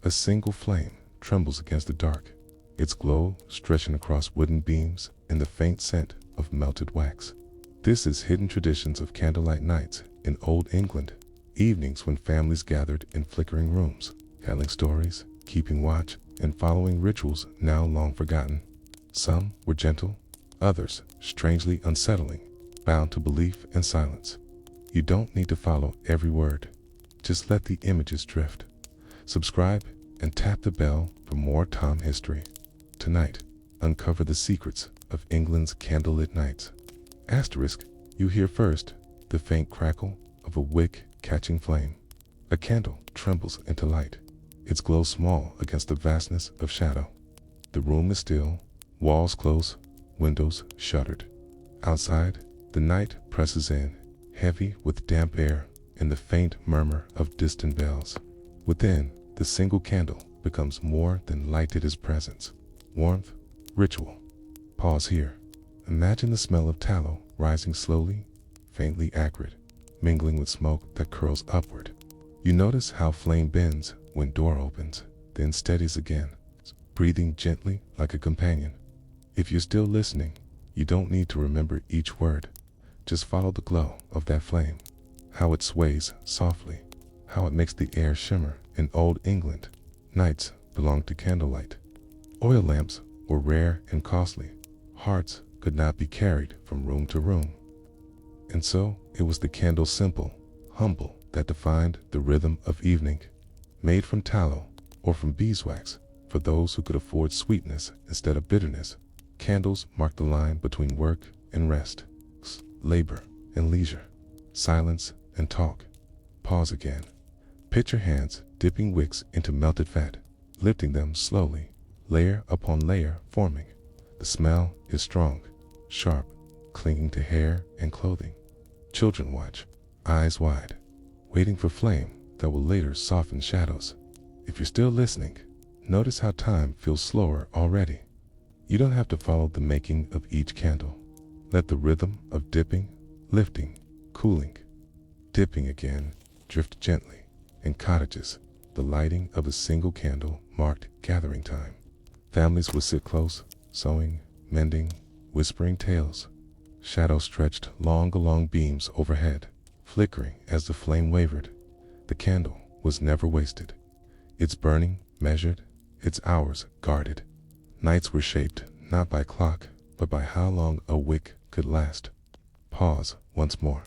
A single flame trembles against the dark, its glow stretching across wooden beams in the faint scent of melted wax. This is hidden traditions of candlelight nights in Old England, evenings when families gathered in flickering rooms, telling stories, keeping watch, and following rituals now long forgotten. Some were gentle, others strangely unsettling, bound to belief and silence. You don't need to follow every word. Just let the images drift. Subscribe and tap the bell for more Tom history. Tonight, uncover the secrets of England's candlelit nights. Asterisk, you hear first the faint crackle of a wick catching flame. A candle trembles into light, its glow small against the vastness of shadow. The room is still, walls close, windows shuttered. Outside, the night presses in, heavy with damp air and the faint murmur of distant bells. Within, the single candle becomes more than light. It is presence, warmth, ritual. Pause here. Imagine the smell of tallow rising slowly, faintly acrid, mingling with smoke that curls upward. You notice how flame bends when door opens, then steadies again, breathing gently like a companion. If you're still listening, you don't need to remember each word. Just follow the glow of that flame, how it sways softly, how it makes the air shimmer. In Old England, nights belonged to candlelight. Oil lamps were rare and costly. Hearts could not be carried from room to room. And so it was the candle, simple, humble, that defined the rhythm of evening. Made from tallow or from beeswax, for those who could afford sweetness instead of bitterness, candles marked the line between work and rest, labor and leisure, silence and talk. Pause again. Picture hands dipping wicks into melted fat, lifting them slowly, layer upon layer forming. The smell is strong, sharp, clinging to hair and clothing. Children watch, eyes wide, waiting for flame that will later soften shadows. If you're still listening, notice how time feels slower already. You don't have to follow the making of each candle. Let the rhythm of dipping, lifting, cooling, dipping again, drift gently. In cottages, the lighting of a single candle marked gathering time. Families would sit close, sewing, mending, whispering tales. Shadows stretched long along beams overhead, flickering as the flame wavered. The candle was never wasted. Its burning measured, its hours guarded. Nights were shaped not by clock, but by how long a wick could last. Pause once more.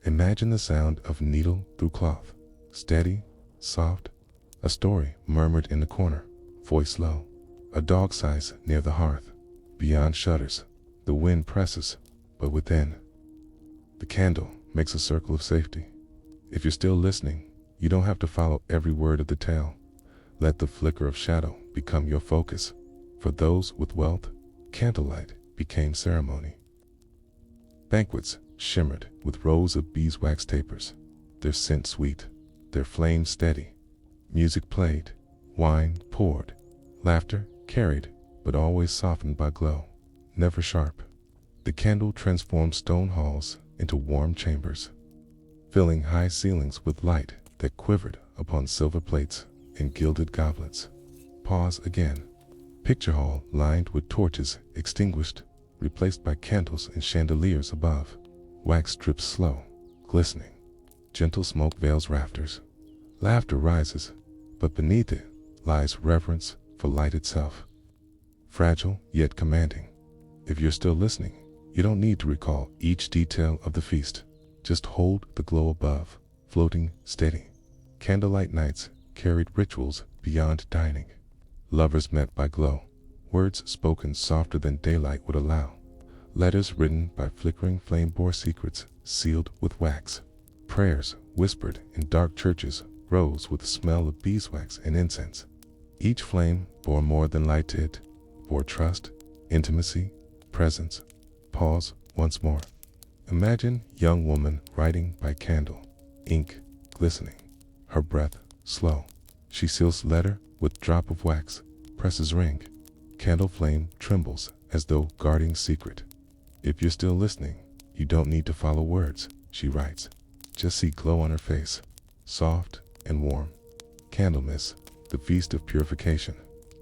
Imagine the sound of needle through cloth. Steady, soft, a story murmured in the corner, voice low. A dog sighs near the hearth. Beyond shutters, the wind presses, but within, the candle makes a circle of safety. If you're still listening, you don't have to follow every word of the tale. Let the flicker of shadow become your focus. For those with wealth, candlelight became ceremony. Banquets shimmered with rows of beeswax tapers, their scent sweet, their flame steady. Music played, wine poured, laughter carried, but always softened by glow, never sharp. The candle transformed stone halls into warm chambers, filling high ceilings with light that quivered upon silver plates and gilded goblets. Pause again. Picture hall lined with torches extinguished, replaced by candles and chandeliers above. Wax drips slow, glistening. Gentle smoke veils rafters. Laughter rises, but beneath it lies reverence for light itself. Fragile yet commanding. If you're still listening, you don't need to recall each detail of the feast. Just hold the glow above, floating steady. Candlelight nights carried rituals beyond dining. Lovers met by glow, words spoken softer than daylight would allow. Letters written by flickering flame bore secrets sealed with wax. Prayers whispered in dark churches rose with the smell of beeswax and incense. Each flame bore more than light to it, bore trust, intimacy, presence. Pause once more. Imagine young woman writing by candle, ink glistening, her breath slow. She seals letter with drop of wax, presses ring. Candle flame trembles as though guarding secret. If you're still listening, you don't need to follow words, she writes. Just see glow on her face, soft and warm. Candlemas, The feast of purification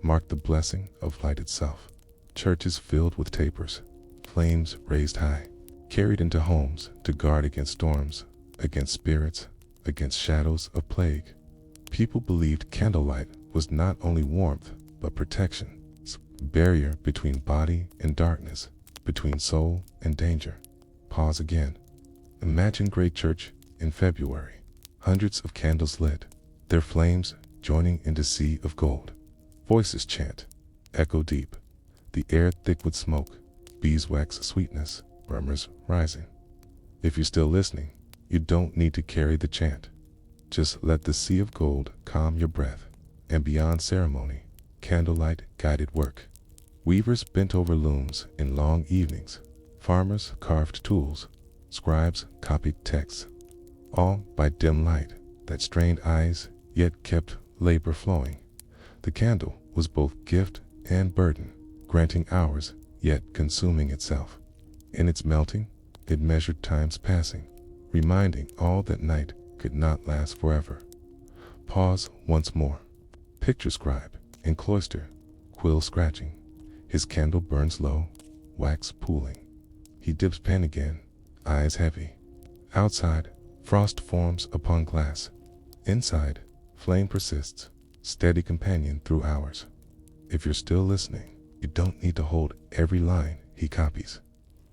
marked the blessing of light itself. Churches filled with tapers, flames raised high, carried into homes to guard against storms, against spirits, against shadows of plague. People believed candlelight was not only warmth, but protection, a barrier between body and darkness, between soul and danger. Pause again. Imagine great church in February. Hundreds of candles lit, their flames joining into sea of gold. Voices chant, echo deep, the air thick with smoke, beeswax sweetness, murmurs rising. If you're still listening, you don't need to carry the chant. Just let the sea of gold calm your breath, and beyond ceremony, candlelight guided work. Weavers bent over looms in long evenings, farmers carved tools, scribes copied texts, all by dim light that strained eyes yet kept labor flowing. The candle was both gift and burden, granting hours yet consuming itself. In its melting, it measured time's passing, reminding all that night could not last forever. Pause once more. Picture scribe in cloister, quill scratching. His candle burns low, wax pooling. He dips pen again, eyes heavy. Outside, frost forms upon glass. Inside, flame persists, steady companion through hours. If you're still listening, you don't need to hold every line he copies.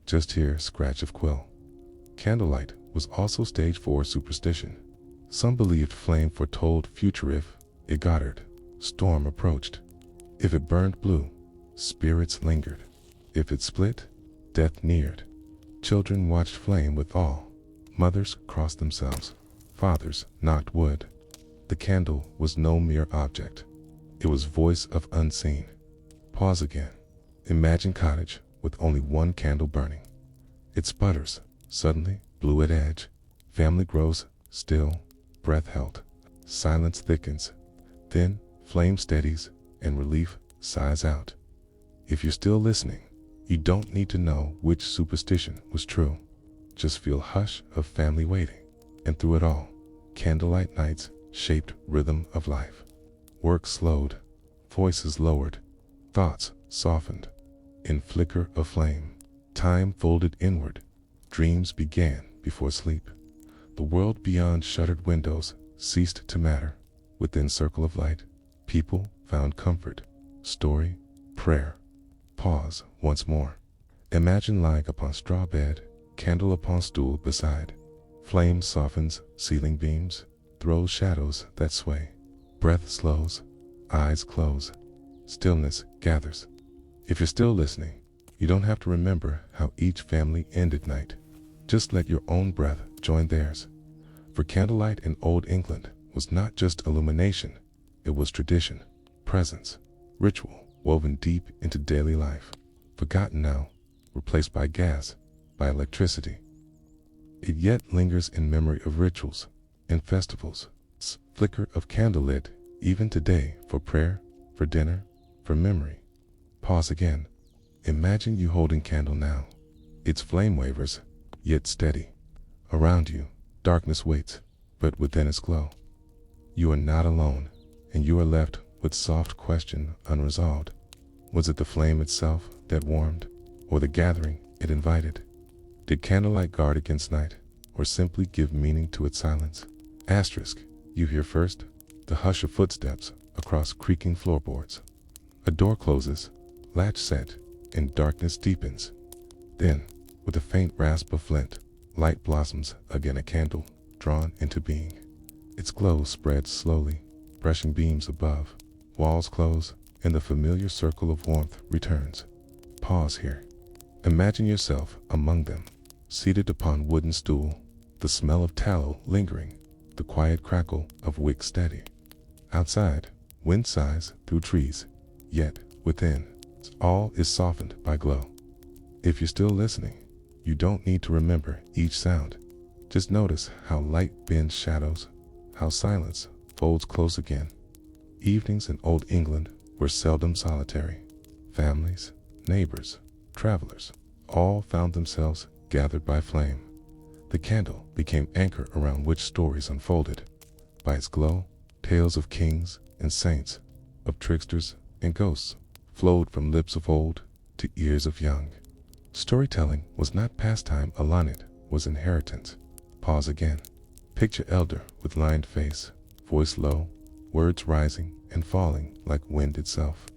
Just hear scratch of quill. Candlelight was also stage 4 superstition. Some believed flame foretold future if it guttered, storm approached. If it burned blue, spirits lingered. If it split, death neared. Children watched flame with awe. Mothers crossed themselves. Fathers knocked wood. The candle was no mere object. It was voice of unseen. Pause again. Imagine cottage with only one candle burning. It sputters, suddenly, blue at edge. Family grows still, breath held. Silence thickens. Then, flame steadies, and relief sighs out. If you're still listening, you don't need to know which superstition was true. Just feel hush of family waiting. And through it all, candlelight nights shaped rhythm of life. Work slowed, voices lowered, thoughts softened. In flicker of flame, time folded inward. Dreams began before sleep. The world beyond shuttered windows ceased to matter. Within circle of light, people found comfort, story, prayer. Pause once more. Imagine lying upon straw bed, candle upon stool beside. Flame softens ceiling beams, throws shadows that sway. Breath slows, eyes close, stillness gathers. If you're still listening, you don't have to remember how each family ended night. Just let your own breath join theirs. For candlelight in Old England was not just illumination, it was tradition, presence, ritual woven deep into daily life. Forgotten now, replaced by gas, by electricity. It yet lingers in memory of rituals, in festivals, flicker of candlelit, even today, for prayer, for dinner, for memory. Pause again. Imagine you holding candle now. Its flame wavers, yet steady. Around you, darkness waits, but within its glow. You are not alone, and you are left with soft question unresolved. Was it the flame itself that warmed, or the gathering it invited? Did candlelight guard against night, or simply give meaning to its silence? Asterisk, you hear first, the hush of footsteps across creaking floorboards. A door closes, latch set, and darkness deepens. Then, with a faint rasp of flint, light blossoms again, a candle drawn into being. Its glow spreads slowly, brushing beams above. Walls close, and the familiar circle of warmth returns. Pause here. Imagine yourself among them, seated upon wooden stool, the smell of tallow lingering, the quiet crackle of wick steady. Outside, wind sighs through trees, yet within, all is softened by glow. If you're still listening, you don't need to remember each sound. Just notice how light bends shadows, how silence folds close again. Evenings in Old England were seldom solitary. Families, neighbors, travelers, all found themselves gathered by flame. The candle became anchor around which stories unfolded. By its glow, Tales of kings and saints, of tricksters and ghosts, flowed from lips of old to ears of young. Storytelling was not pastime alone, it was inheritance. Pause again. Picture elder with lined face, voice low, words rising and falling like wind itself.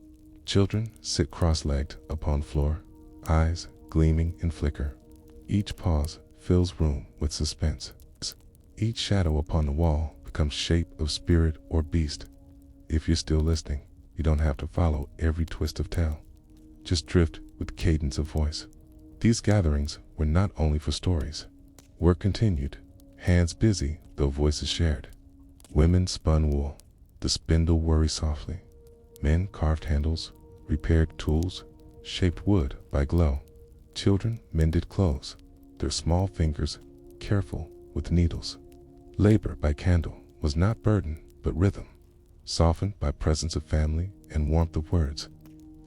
Children sit cross-legged upon floor, eyes gleaming in flicker. Each pause fills room with suspense. Each shadow upon the wall becomes shape of spirit or beast. If you're still listening, you don't have to follow every twist of tale. Just drift with cadence of voice. These gatherings were not only for stories. Work continued, hands busy though voices shared. Women spun wool, the spindle worried softly. Men carved handles, repaired tools, shaped wood by glow. Children mended clothes, their small fingers careful with needles. Labor by candle was not burden but rhythm, softened by presence of family and warmth of words.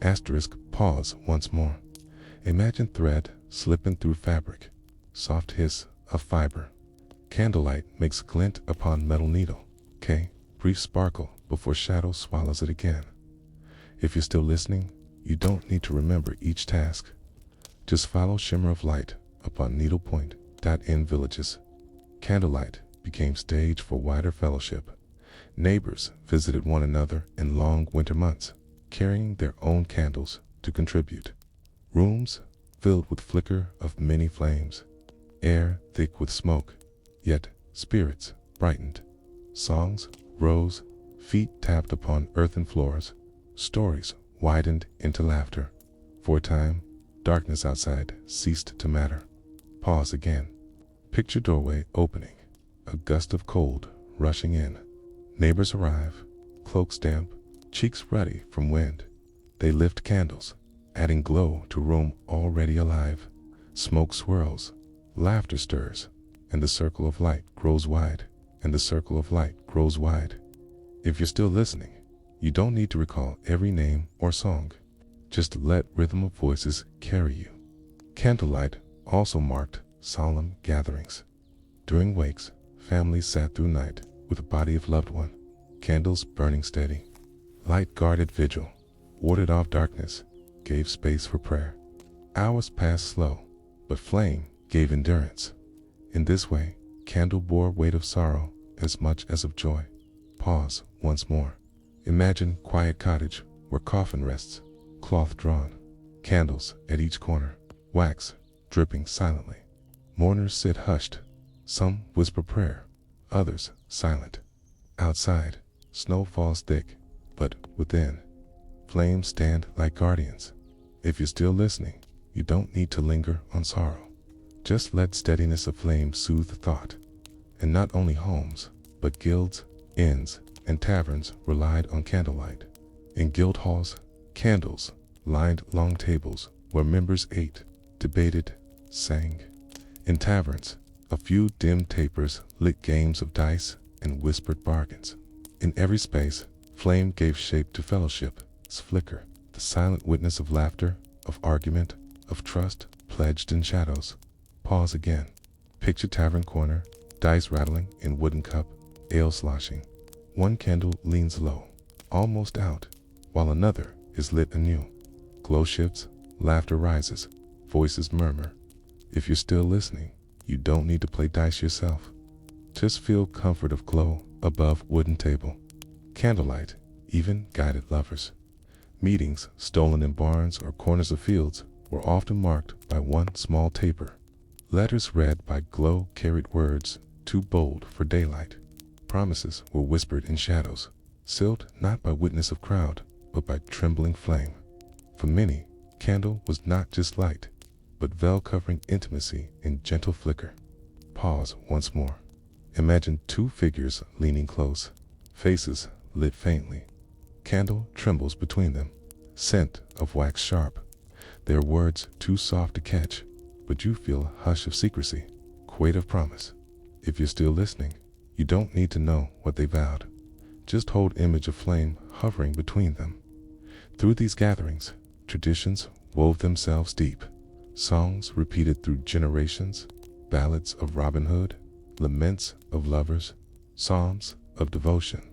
Asterisk, pause once more. Imagine thread slipping through fabric, soft hiss of fiber. Candlelight makes glint upon metal needle. Brief sparkle before shadow swallows it again. If you're still listening, you don't need to remember each task. Just follow shimmer of light upon needle point. In villages, candlelight became stage for wider fellowship. Neighbors visited one another in long winter months, carrying their own candles to contribute. Rooms filled with flicker of many flames, air thick with smoke, yet spirits brightened. Songs rose, feet tapped upon earthen floors, stories widened into laughter. For a time, darkness outside ceased to matter. Pause again. Picture doorway opening, a gust of cold rushing in. Neighbors arrive, cloaks damp, cheeks ruddy from wind. They lift candles, adding glow to room already alive. Smoke swirls, laughter stirs, and the circle of light grows wide, and the circle of light grows wide. If you're still listening, you don't need to recall every name or song. Just let rhythm of voices carry you. Candlelight also marked solemn gatherings. During wakes, families sat through night with a body of loved one, candles burning steady. Light guarded vigil, warded off darkness, gave space for prayer. Hours passed slow, but flame gave endurance. In this way, candle bore weight of sorrow as much as of joy. Pause once more. Imagine quiet cottage where coffin rests, cloth drawn, candles at each corner, wax dripping silently. Mourners sit hushed, some whisper prayer, others silent. Outside, snow falls thick, but within, flames stand like guardians. If you're still listening, you don't need to linger on sorrow. Just let steadiness of flame soothe thought. And not only homes, but guilds, inns, and taverns relied on candlelight. In guild halls, candles lined long tables where members ate, debated, sang. In taverns, a few dim tapers lit games of dice and whispered bargains. In every space, flame gave shape to fellowship, its flicker, the silent witness of laughter, of argument, of trust, pledged in shadows. Pause again. Picture tavern corner, dice rattling in wooden cup, ale sloshing. One candle leans low, almost out, while another is lit anew. Glow shifts, laughter rises, voices murmur. If you're still listening, you don't need to play dice yourself. Just feel comfort of glow above wooden table. Candlelight even guided lovers. Meetings stolen in barns or corners of fields were often marked by one small taper. Letters read by glow carried words too bold for daylight. Promises were whispered in shadows, sealed not by witness of crowd, but by trembling flame. For many, candle was not just light, but veil covering intimacy in gentle flicker. Pause once more. Imagine two figures leaning close, faces lit faintly. Candle trembles between them, scent of wax sharp. Their words too soft to catch, but you feel a hush of secrecy, quaint of promise. If you're still listening, you don't need to know what they vowed. Just hold image of flame hovering between them. Through these gatherings, traditions wove themselves deep. Songs repeated through generations, ballads of Robin Hood, laments of lovers, psalms of devotion.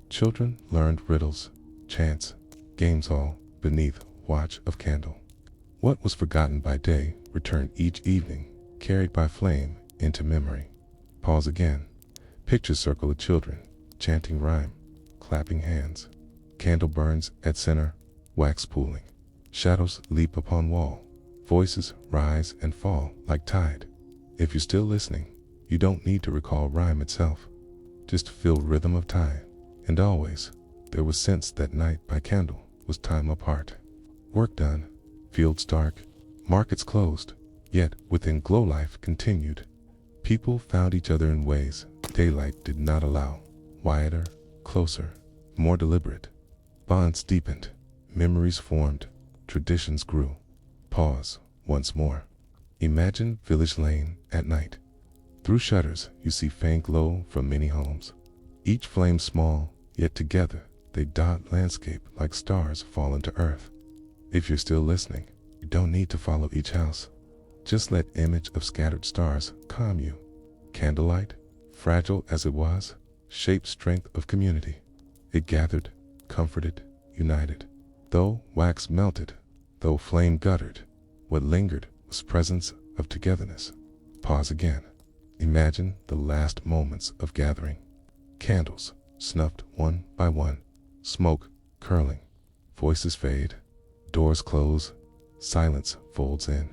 Children learned riddles, chants, games all beneath watch of candle. What was forgotten by day returned each evening, carried by flame into memory. Pause again. Picture circle of children, chanting rhyme, clapping hands. Candle burns at center, wax pooling. Shadows leap upon wall. Voices rise and fall like tide. If you're still listening, you don't need to recall rhyme itself. Just feel rhythm of tide. And always, there was sense that night by candle was time apart. Work done, fields dark, markets closed, yet within glow life continued. People found each other in ways daylight did not allow. Quieter, closer, more deliberate. Bonds deepened, memories formed, traditions grew. Pause once more. Imagine Village Lane at night. Through shutters you see faint glow from many homes. Each flame small, yet together they dot landscape like stars fall into earth. If you're still listening, you don't need to follow each house. Just let image of scattered stars calm you. Candlelight, fragile as it was, shaped strength of community. It gathered, comforted, united. Though wax melted, though flame guttered, what lingered was presence of togetherness. Pause again. Imagine the last moments of gathering. Candles snuffed one by one, smoke curling, voices fade, doors close, silence folds in.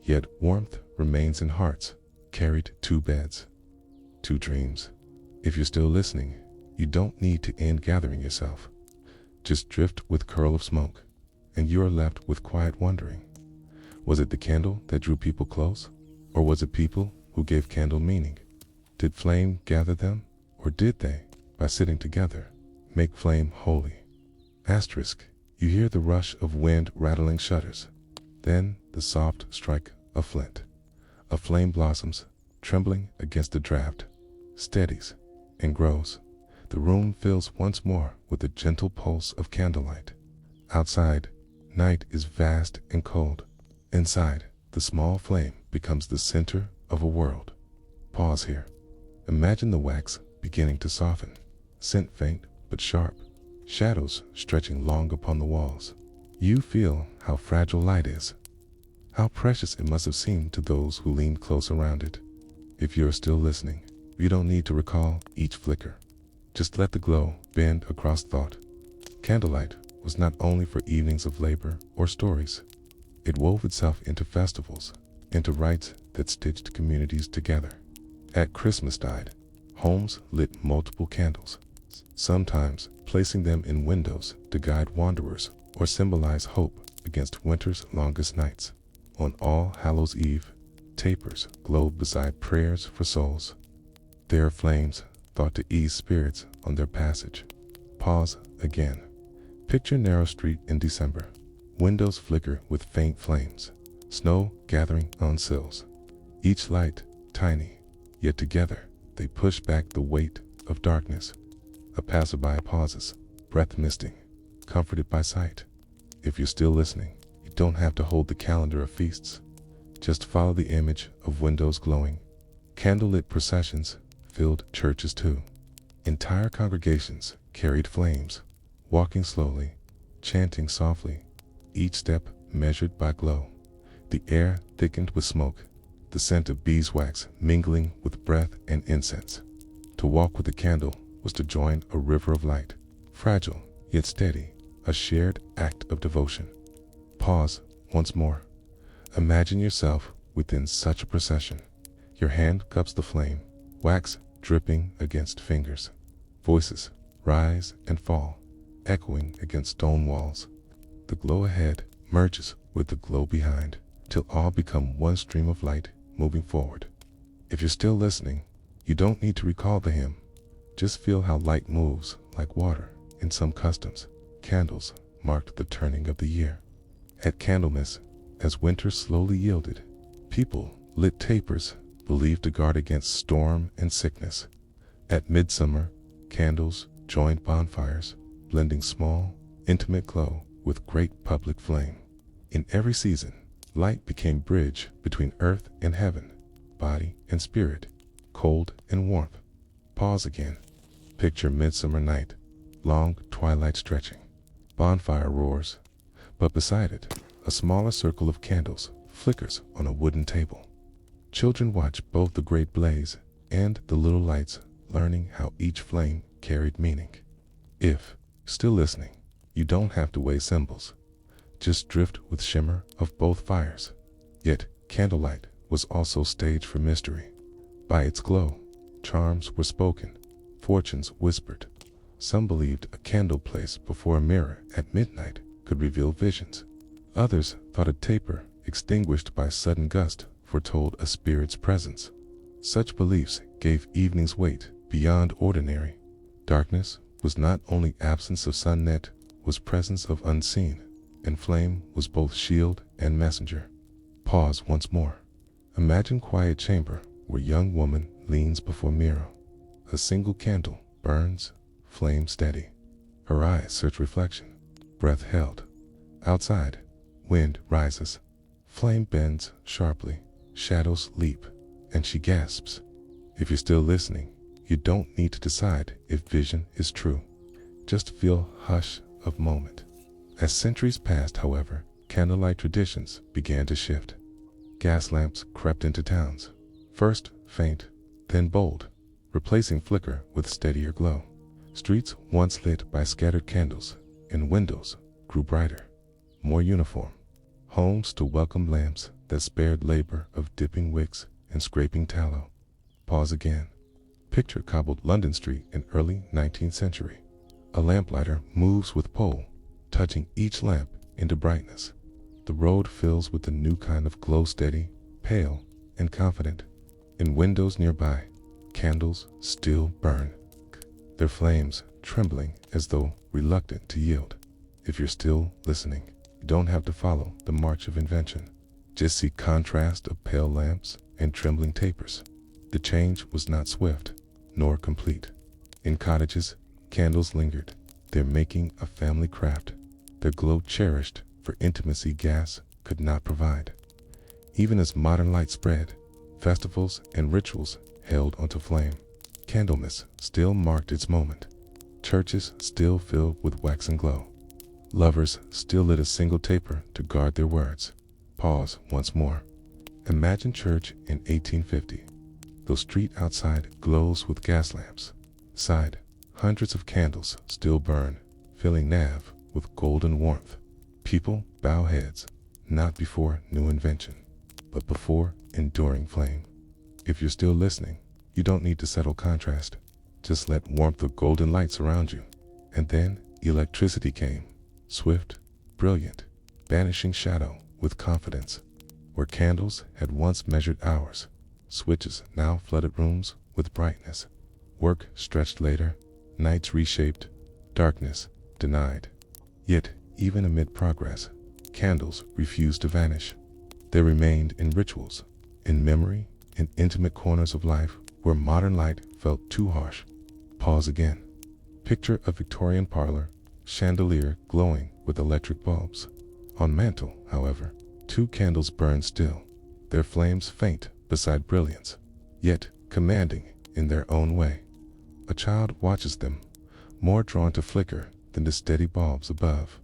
Yet warmth remains in hearts, carried 2 beds, 2 dreams. If you're still listening, you don't need to end gathering yourself. Just drift with curl of smoke, and you are left with quiet wondering. Was it the candle that drew people close? Or was it people who gave candle meaning? Did flame gather them? Or did they, by sitting together, make flame holy? Asterisk, you hear the rush of wind rattling shutters. Then the soft strike of flint. A flame blossoms, trembling against the draft, steadies, and grows. The room fills once more with the gentle pulse of candlelight. Outside, night is vast and cold. Inside, the small flame becomes the center of a world. Pause here. Imagine the wax beginning to soften, scent faint but sharp, shadows stretching long upon the walls. You feel how fragile light is, how precious it must have seemed to those who leaned close around it. If you're still listening, you don't need to recall each flicker. Just let the glow bend across thought. Candlelight was not only for evenings of labor or stories. It wove itself into festivals, into rites that stitched communities together. At Christmastide, homes lit multiple candles, sometimes placing them in windows to guide wanderers or symbolize hope against winter's longest nights. On All Hallows' Eve, tapers glowed beside prayers for souls. Their flames thought to ease spirits on their passage. Pause again. Picture narrow street in December. Windows flicker with faint flames. Snow gathering on sills. Each light tiny, yet together they push back the weight of darkness. A passerby pauses, breath misting, comforted by sight. If you're still listening, you don't have to hold the calendar of feasts. Just follow the image of windows glowing. Candlelit processions filled churches too. Entire congregations carried flames, walking slowly, chanting softly, each step measured by glow. The air thickened with smoke, the scent of beeswax mingling with breath and incense. To walk with a candle was to join a river of light, fragile yet steady, a shared act of devotion. Pause once more. Imagine yourself within such a procession. Your hand cups the flame, wax dripping against fingers. Voices rise and fall, echoing against stone walls. The glow ahead merges with the glow behind, till all become one stream of light moving forward. If you're still listening, you don't need to recall the hymn. Just feel how light moves like water in some customs. Candles marked the turning of the year. At Candlemas, as winter slowly yielded, people lit tapers believed to guard against storm and sickness. At midsummer, candles joined bonfires, blending small, intimate glow with great public flame. In every season, light became bridge between earth and heaven, body and spirit, cold and warmth. Pause again. Picture midsummer night, long twilight stretching. Bonfire roars, but beside it, a smaller circle of candles flickers on a wooden table. Children watch both the great blaze and the little lights, learning how each flame carried meaning. If still listening, you don't have to weigh symbols. Just drift with shimmer of both fires. Yet, candlelight was also staged for mystery. By its glow, charms were spoken, fortunes whispered. Some believed a candle placed before a mirror at midnight could reveal visions. Others thought a taper extinguished by sudden gust foretold a spirit's presence. Such beliefs gave evenings weight beyond ordinary. Darkness was not only absence of sunnet, was presence of unseen, and flame was both shield and messenger. Pause once more. Imagine quiet chamber where young woman leans before mirror. A single candle burns, flame steady. Her eyes search reflection, breath held. Outside, wind rises. Flame bends sharply, shadows leap, and she gasps. If you're still listening, you don't need to decide if vision is true. Just feel hush of moment. As centuries passed, however, candlelight traditions began to shift. Gas lamps crept into towns, first faint, then bold, replacing flicker with steadier glow. Streets once lit by scattered candles, and windows grew brighter, more uniform. Homes to welcome lamps that spared labor of dipping wicks and scraping tallow. Pause again. Picture cobbled London Street in early 19th century. A lamplighter moves with pole, touching each lamp into brightness. The road fills with a new kind of glow, steady, pale, and confident. In windows nearby, candles still burn, their flames trembling as though reluctant to yield. If you're still listening, you don't have to follow the march of invention. Just see contrast of pale lamps and trembling tapers. The change was not swift, nor complete. In cottages, candles lingered, their making a family craft, their glow cherished for intimacy gas could not provide. Even as modern light spread, festivals and rituals held onto flame. Candlemas still marked its moment. Churches still filled with wax and glow. Lovers still lit a single taper to guard their words. Pause once more. Imagine church in 1850. The street outside glows with gas lamps. Side, hundreds of candles still burn, filling Nav with golden warmth. People bow heads, not before new invention, but before enduring flame. If you're still listening, you don't need to settle contrast. Just let warmth of golden light surround you. And then electricity came, swift, brilliant, banishing shadow with confidence. Where candles had once measured hours, switches now flooded rooms with brightness. Work stretched later, nights reshaped, darkness denied. Yet, even amid progress, candles refused to vanish. They remained in rituals, in memory, in intimate corners of life where modern light felt too harsh. Pause again. Picture a Victorian parlor, chandelier glowing with electric bulbs. On mantle, however, 2 candles burn still, their flames faint beside brilliance, yet commanding in their own way. A child watches them, more drawn to flicker than the steady bulbs above.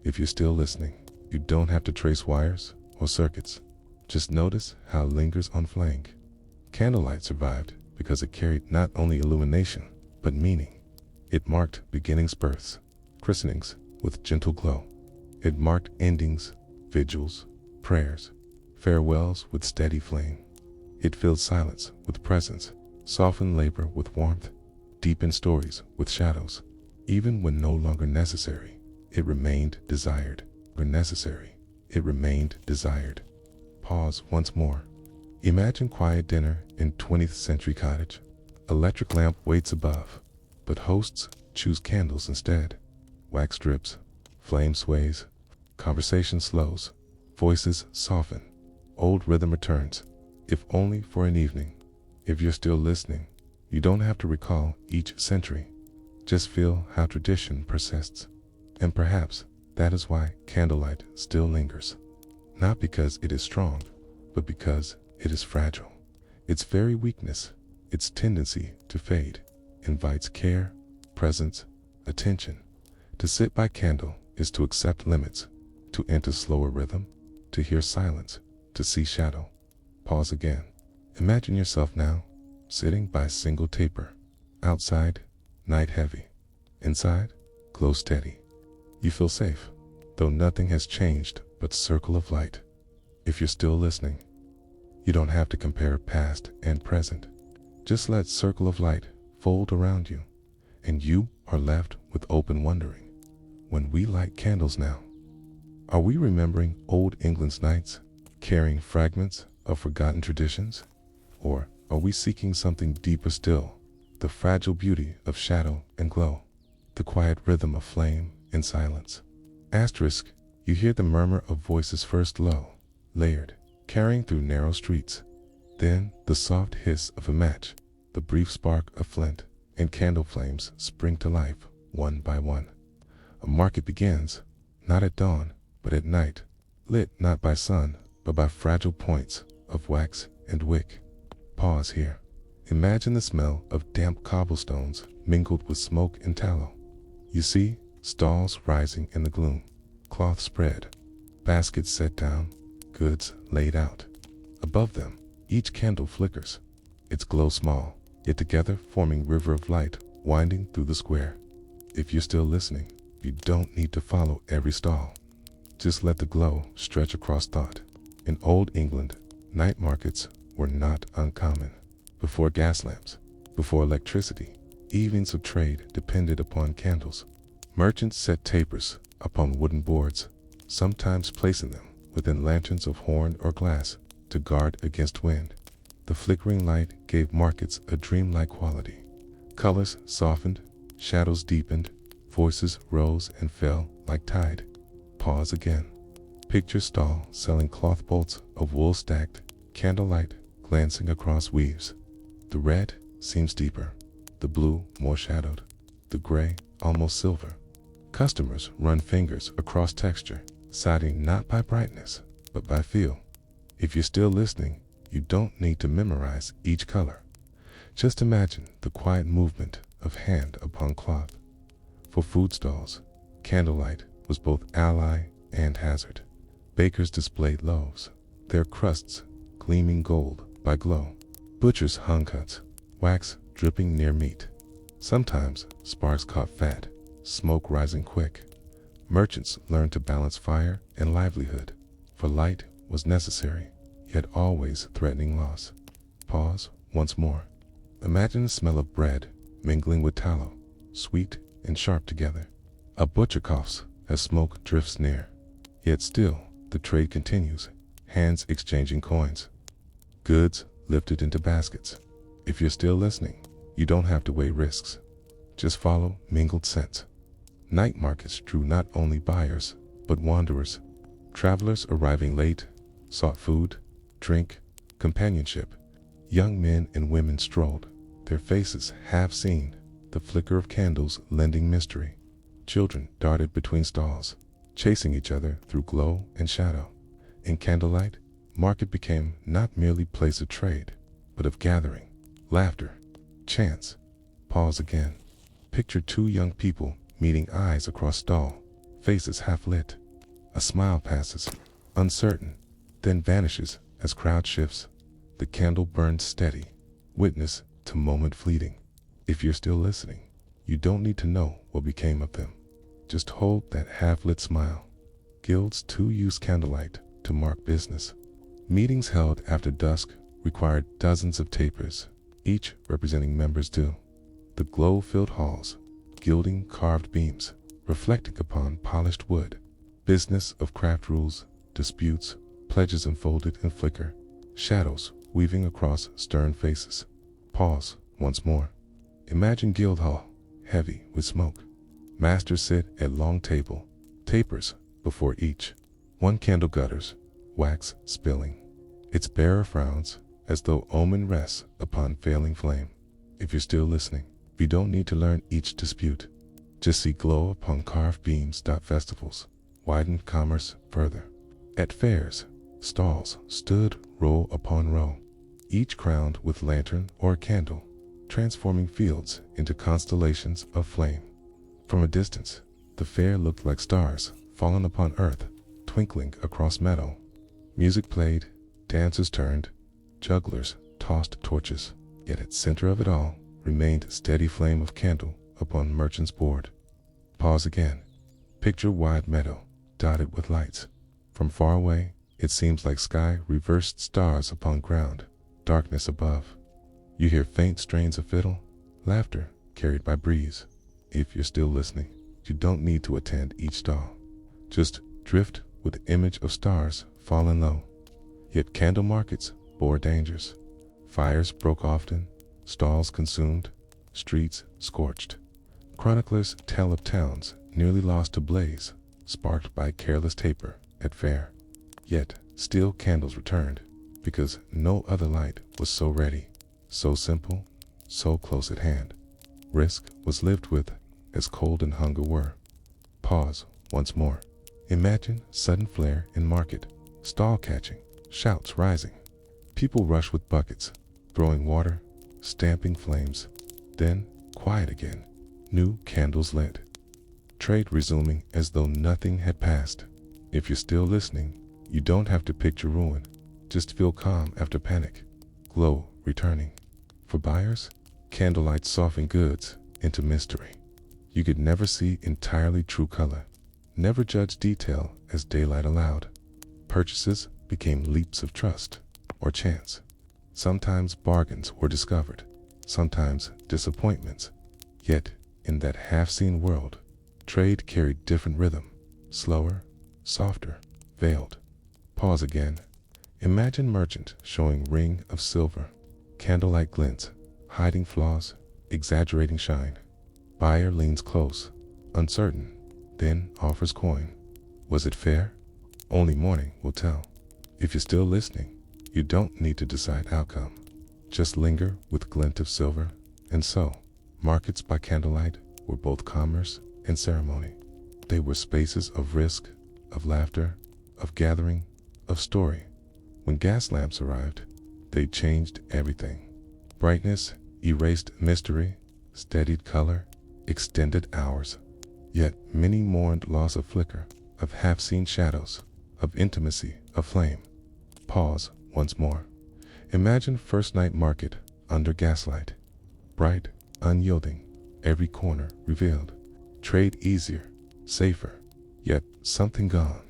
If you're still listening, you don't have to trace wires or circuits. Just notice how it lingers on flame. Candlelight survived because it carried not only illumination, but meaning. It marked beginnings, births, christenings with gentle glow. It marked endings, vigils, prayers, farewells with steady flame. It filled silence with presence, softened labor with warmth, deepened stories with shadows. Even when no longer necessary, it remained desired. When necessary, it remained desired. Pause once more. Imagine quiet dinner in 20th century cottage. Electric lamp waits above, but hosts choose candles instead. Wax drips, flame sways, conversation slows, voices soften, old rhythm returns, if only for an evening. If you're still listening, you don't have to recall each century. Just feel how tradition persists. And perhaps that is why candlelight still lingers. Not because it is strong, but because it is fragile. Its very weakness, its tendency to fade, invites care, presence, attention. To sit by candle is to accept limits, to enter slower rhythm, to hear silence, to see shadow. Pause again. Imagine yourself now, sitting by a single taper. Outside, night heavy. Inside, glow steady. You feel safe, though nothing has changed but circle of light. If you're still listening, you don't have to compare past and present. Just let circle of light fold around you, and you are left with open wondering. When we light candles now, are we remembering old England's nights, carrying fragments of forgotten traditions? Or are we seeking something deeper still, the fragile beauty of shadow and glow, the quiet rhythm of flame and silence? Asterisk, you hear the murmur of voices first low, layered, carrying through narrow streets. Then the soft hiss of a match, the brief spark of flint, and candle flames spring to life, one by one. A market begins, not at dawn, but at night, lit not by sun, but by fragile points of wax and wick. Pause here. Imagine the smell of damp cobblestones mingled with smoke and tallow. You see stalls rising in the gloom, cloth spread, baskets set down, goods laid out. Above them, each candle flickers, its glow small, yet together forming river of light winding through the square. If you're still listening, you don't need to follow every stall. Just let the glow stretch across thought. In old England, night markets were not uncommon. Before gas lamps, before electricity, evenings of trade depended upon candles. Merchants set tapers upon wooden boards, sometimes placing them within lanterns of horn or glass to guard against wind. The flickering light gave markets a dreamlike quality. Colors softened, shadows deepened, voices rose and fell like tide. Pause again. Picture stall selling cloth bolts of wool stacked, candlelight glancing across weaves. The red seems deeper, the blue more shadowed, the gray almost silver. Customers run fingers across texture, siding not by brightness, but by feel. If you're still listening, you don't need to memorize each color. Just imagine the quiet movement of hand upon cloth. For food stalls, candlelight was both ally and hazard. Bakers displayed loaves, their crusts gleaming gold by glow. Butchers hung cuts, wax dripping near meat. Sometimes sparks caught fat, smoke rising quick. Merchants learned to balance fire and livelihood, for light was necessary, yet always threatening loss. Pause once more. Imagine the smell of bread mingling with tallow, sweet and sharp together. A butcher coughs as smoke drifts near, yet still the trade continues, hands exchanging coins. Goods lifted into baskets. If you're still listening, you don't have to weigh risks. Just follow mingled scents. Night markets drew not only buyers, but wanderers. Travelers arriving late sought food, drink, companionship. Young men and women strolled, their faces half seen, the flicker of candles lending mystery. Children darted between stalls, chasing each other through glow and shadow. In candlelight, market became not merely place of trade, but of gathering, laughter, chants. Pause again. Picture two young people meeting eyes across stall, faces half lit. A smile passes, uncertain, then vanishes as crowd shifts. The candle burns steady, witness to moment fleeting. If you're still listening, you don't need to know what became of them. Just hold that half-lit smile. Guilds too use candlelight to mark business. Meetings held after dusk required dozens of tapers, each representing members' due. The glow-filled halls, gilding carved beams, reflecting upon polished wood. Business of craft rules, disputes, pledges unfolded in flicker, shadows weaving across stern faces. Pause once more. Imagine guild hall, heavy with smoke. Masters sit at long table, tapers before each. One candle gutters, wax spilling. Its bearer frowns, as though omen rests upon failing flame. If you're still listening, you don't need to learn each dispute. Just see glow upon carved beams. Festivals widened commerce further. At fairs, stalls stood row upon row, each crowned with lantern or candle, transforming fields into constellations of flame. From a distance, the fair looked like stars fallen upon earth, twinkling across meadow. Music played, dancers turned, jugglers tossed torches, yet at center of it all remained steady flame of candle upon merchant's board. Pause again. Picture wide meadow, dotted with lights. From far away, it seems like sky reversed stars upon ground, darkness above. You hear faint strains of fiddle, laughter carried by breeze. If you're still listening, you don't need to attend each stall. Just drift with the image of stars falling low. Yet candle markets bore dangers. Fires broke often, stalls consumed, streets scorched. Chroniclers tell of towns nearly lost to blaze, sparked by careless taper at fair. Yet still candles returned, because no other light was so ready, so simple, so close at hand. Risk was lived with as cold and hunger were. Pause once more. Imagine sudden flare in market, stall catching, shouts rising. People rush with buckets, throwing water, stamping flames. Then quiet again, new candles lit. Trade resuming as though nothing had passed. If you're still listening, you don't have to picture ruin. Just feel calm after panic. Glow returning. For buyers, candlelight softened goods into mystery. You could never see entirely true color, never judge detail as daylight allowed. Purchases became leaps of trust or chance. Sometimes bargains were discovered, sometimes disappointments. Yet, in that half-seen world, trade carried different rhythm, slower, softer, veiled. Pause again. Imagine merchant showing ring of silver, candlelight glints, hiding flaws, exaggerating shine. Buyer leans close, uncertain, then offers coin. Was it fair? Only morning will tell. If you're still listening, you don't need to decide outcome. Just linger with glint of silver. And so, markets by candlelight were both commerce and ceremony. They were spaces of risk, of laughter, of gathering, of story. When gas lamps arrived, they changed everything. Brightness erased mystery, steadied color, extended hours. Yet many mourned loss of flicker, of half-seen shadows, of intimacy, of flame. Pause once more. Imagine first night market under gaslight. Bright, unyielding, every corner revealed. Trade easier, safer, yet something gone.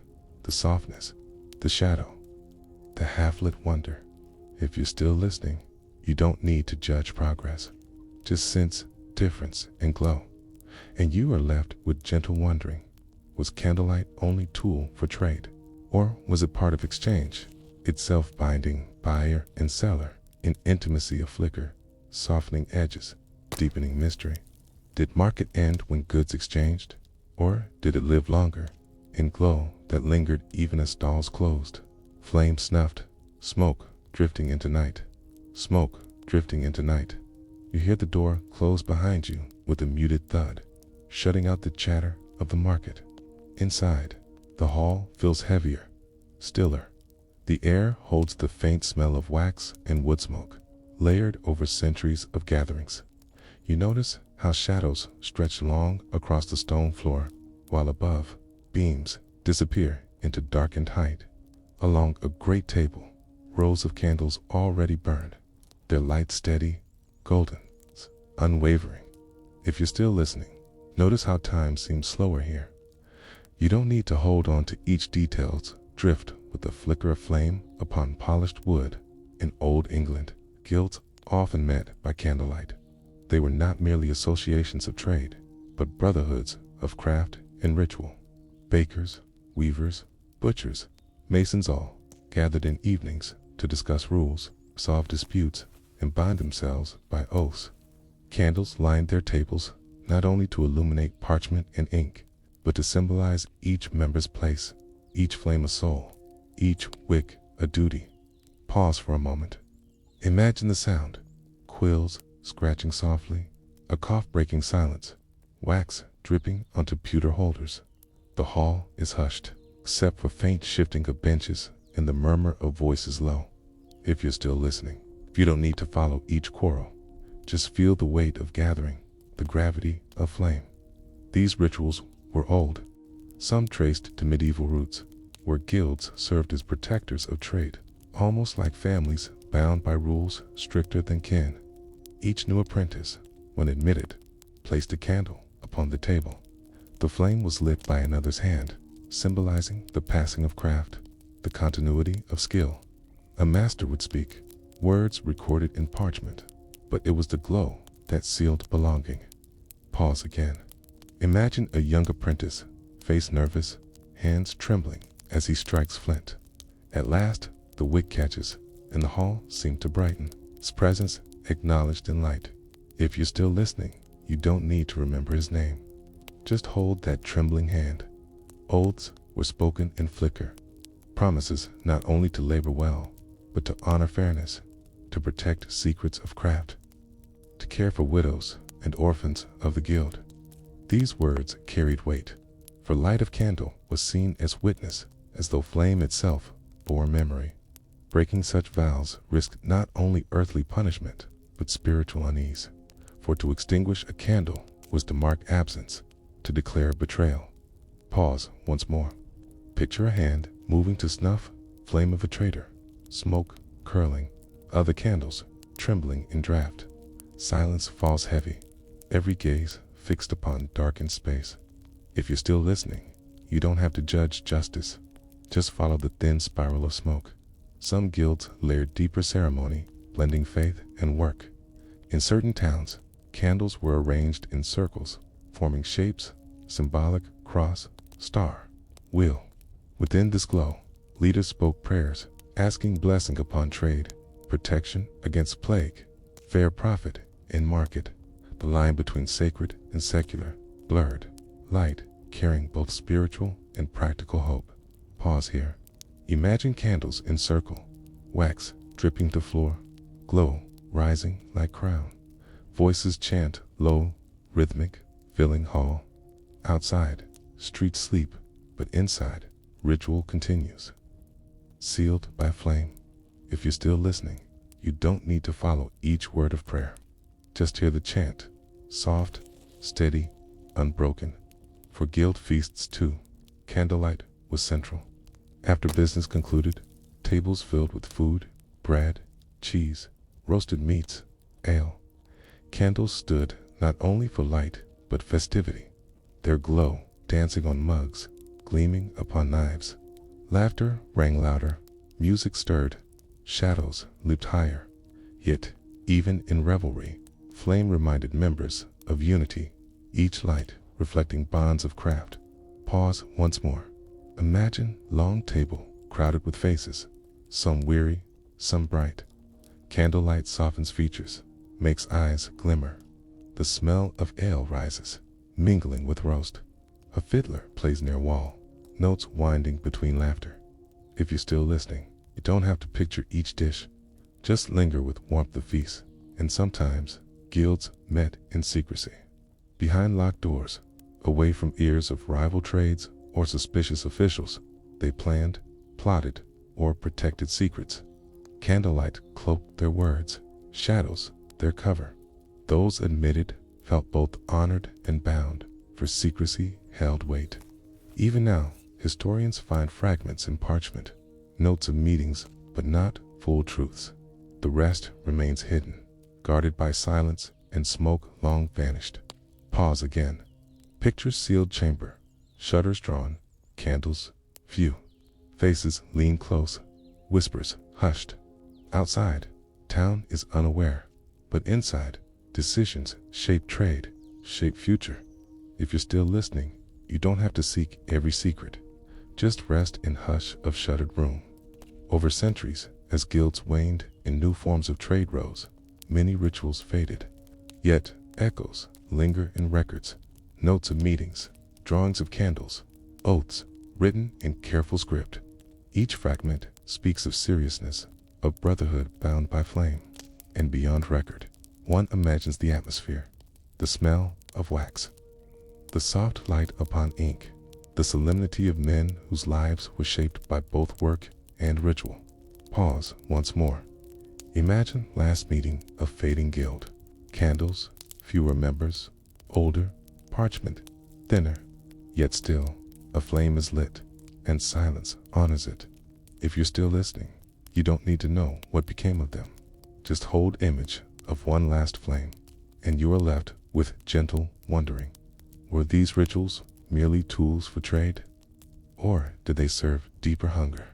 The softness, the shadow, the half-lit wonder. If you're still listening, you don't need to judge progress. Just sense difference and glow. And you are left with gentle wondering. Was candlelight only tool for trade? Or was it part of exchange, itself binding buyer and seller in intimacy of flicker, softening edges, deepening mystery? Did market end when goods exchanged? Or did it live longer, in glow that lingered even as stalls closed? Flame snuffed, smoke drifting into night. Smoke drifting into night. You hear the door close behind you with a muted thud, shutting out the chatter of the market. Inside, the hall feels heavier, stiller. The air holds the faint smell of wax and wood smoke, layered over centuries of gatherings. You notice how shadows stretch long across the stone floor, while above, beams disappear into darkened height. Along a great table, rows of candles already burned, their light steady, golden, unwavering. If you're still listening, notice how time seems slower here. You don't need to hold on to each details. Drift with the flicker of flame upon polished wood. In old England, guilds often met by candlelight. They were not merely associations of trade, but brotherhoods of craft and ritual. Bakers, weavers, butchers, masons all gathered in evenings to discuss rules, solve disputes, and bind themselves by oaths. Candles lined their tables, not only to illuminate parchment and ink, but to symbolize each member's place, each flame a soul, each wick a duty. Pause for a moment. Imagine the sound, quills scratching softly, a cough breaking silence, wax dripping onto pewter holders. The hall is hushed, except for faint shifting of benches and the murmur of voices low. If you're still listening, you don't need to follow each quarrel. Just feel the weight of gathering, the gravity of flame. These rituals were old, some traced to medieval roots, where guilds served as protectors of trade, almost like families bound by rules stricter than kin. Each new apprentice, when admitted, placed a candle upon the table. The flame was lit by another's hand, symbolizing the passing of craft, the continuity of skill. A master would speak, words recorded in parchment, but it was the glow that sealed belonging. Pause again. Imagine a young apprentice, face nervous, hands trembling as he strikes flint. At last, the wick catches, and the hall seemed to brighten, his presence acknowledged in light. If you're still listening, you don't need to remember his name. Just hold that trembling hand. Oaths were spoken in flicker, promises not only to labor well, but to honor fairness, to protect secrets of craft, to care for widows and orphans of the guild. These words carried weight, for light of candle was seen as witness, as though flame itself bore memory. Breaking such vows risked not only earthly punishment, but spiritual unease. For to extinguish a candle was to mark absence, to declare betrayal. Pause once more. Picture a hand moving to snuff, flame of a traitor, smoke curling, other candles trembling in draught. Silence falls heavy, every gaze fixed upon darkened space. If you're still listening, you don't have to judge justice. Just follow the thin spiral of smoke. Some guilds layered deeper ceremony, blending faith and work. In certain towns, candles were arranged in circles, forming shapes, symbolic, cross, star, wheel. Within this glow, leaders spoke prayers, asking blessing upon trade, protection against plague, fair profit in market. The line between sacred and secular blurred, light carrying both spiritual and practical hope. Pause here. Imagine candles in circle, wax dripping to floor, glow rising like crown. Voices chant low, rhythmic, filling hall. Outside, streets sleep, but inside, ritual continues. Sealed by flame. If you're still listening, you don't need to follow each word of prayer. Just hear the chant, soft, steady, unbroken. For guild feasts too, candlelight was central. After business concluded, tables filled with food, bread, cheese, roasted meats, ale. Candles stood not only for light, but festivity. Their glow dancing on mugs, gleaming upon knives. Laughter rang louder, music stirred, shadows leaped higher. Yet, even in revelry, flame reminded members of unity, each light reflecting bonds of craft. Pause once more. Imagine long table crowded with faces, some weary, some bright. Candlelight softens features, makes eyes glimmer. The smell of ale rises, mingling with roast. A fiddler plays near wall, notes winding between laughter. If you're still listening, you don't have to picture each dish. Just linger with warmth of feast. And sometimes, guilds met in secrecy. Behind locked doors, away from ears of rival trades or suspicious officials, they planned, plotted, or protected secrets. Candlelight cloaked their words, shadows their cover. Those admitted felt both honored and bound, for secrecy held weight. Even now, historians find fragments in parchment, notes of meetings, but not full truths. The rest remains hidden, guarded by silence and smoke long vanished. Pause again. Picture sealed chamber, shutters drawn, candles few. Faces lean close, whispers hushed. Outside, town is unaware, but inside, decisions shape trade, shape future. If you're still listening, you don't have to seek every secret. Just rest in hush of shuttered room. Over centuries, as guilds waned and new forms of trade rose, many rituals faded. Yet, echoes linger in records, notes of meetings, drawings of candles, oaths written in careful script. Each fragment speaks of seriousness, of brotherhood bound by flame. And beyond record, one imagines the atmosphere, the smell of wax, the soft light upon ink, the solemnity of men whose lives were shaped by both work and ritual. Pause once more. Imagine last meeting of fading guild. Candles, fewer members, older, parchment, thinner, yet still, a flame is lit, and silence honors it. If you're still listening, you don't need to know what became of them. Just hold image of one last flame, and you are left with gentle wondering. Were these rituals merely tools for trade? Or did they serve deeper hunger?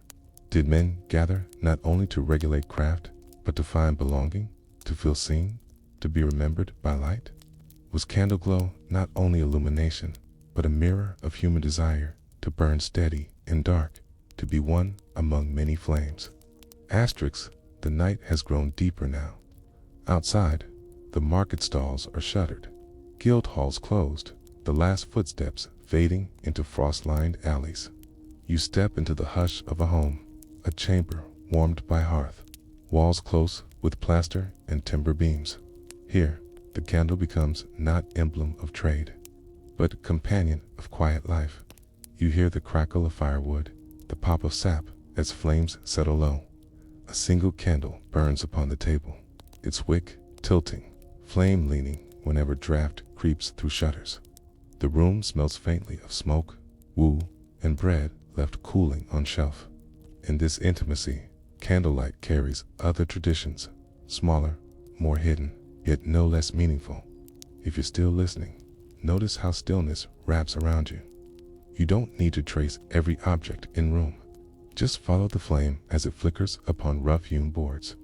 Did men gather not only to regulate craft, but to find belonging, to feel seen, to be remembered by light? Was candle glow not only illumination, but a mirror of human desire to burn steady in dark, to be one among many flames? Asterisk, the night has grown deeper now. Outside, the market stalls are shuttered, guild halls closed, the last footsteps fading into frost-lined alleys. You step into the hush of a home, a chamber warmed by hearth, walls close with plaster and timber beams. Here, the candle becomes not emblem of trade, but companion of quiet life. You hear the crackle of firewood, the pop of sap as flames settle low. A single candle burns upon the table, its wick tilting, flame leaning whenever draft creeps through shutters. The room smells faintly of smoke, woo, and bread left cooling on shelf. In this intimacy, candlelight carries other traditions, smaller, more hidden, yet no less meaningful. If you're still listening, notice how stillness wraps around you. You don't need to trace every object in room. Just follow the flame as it flickers upon rough-hewn boards.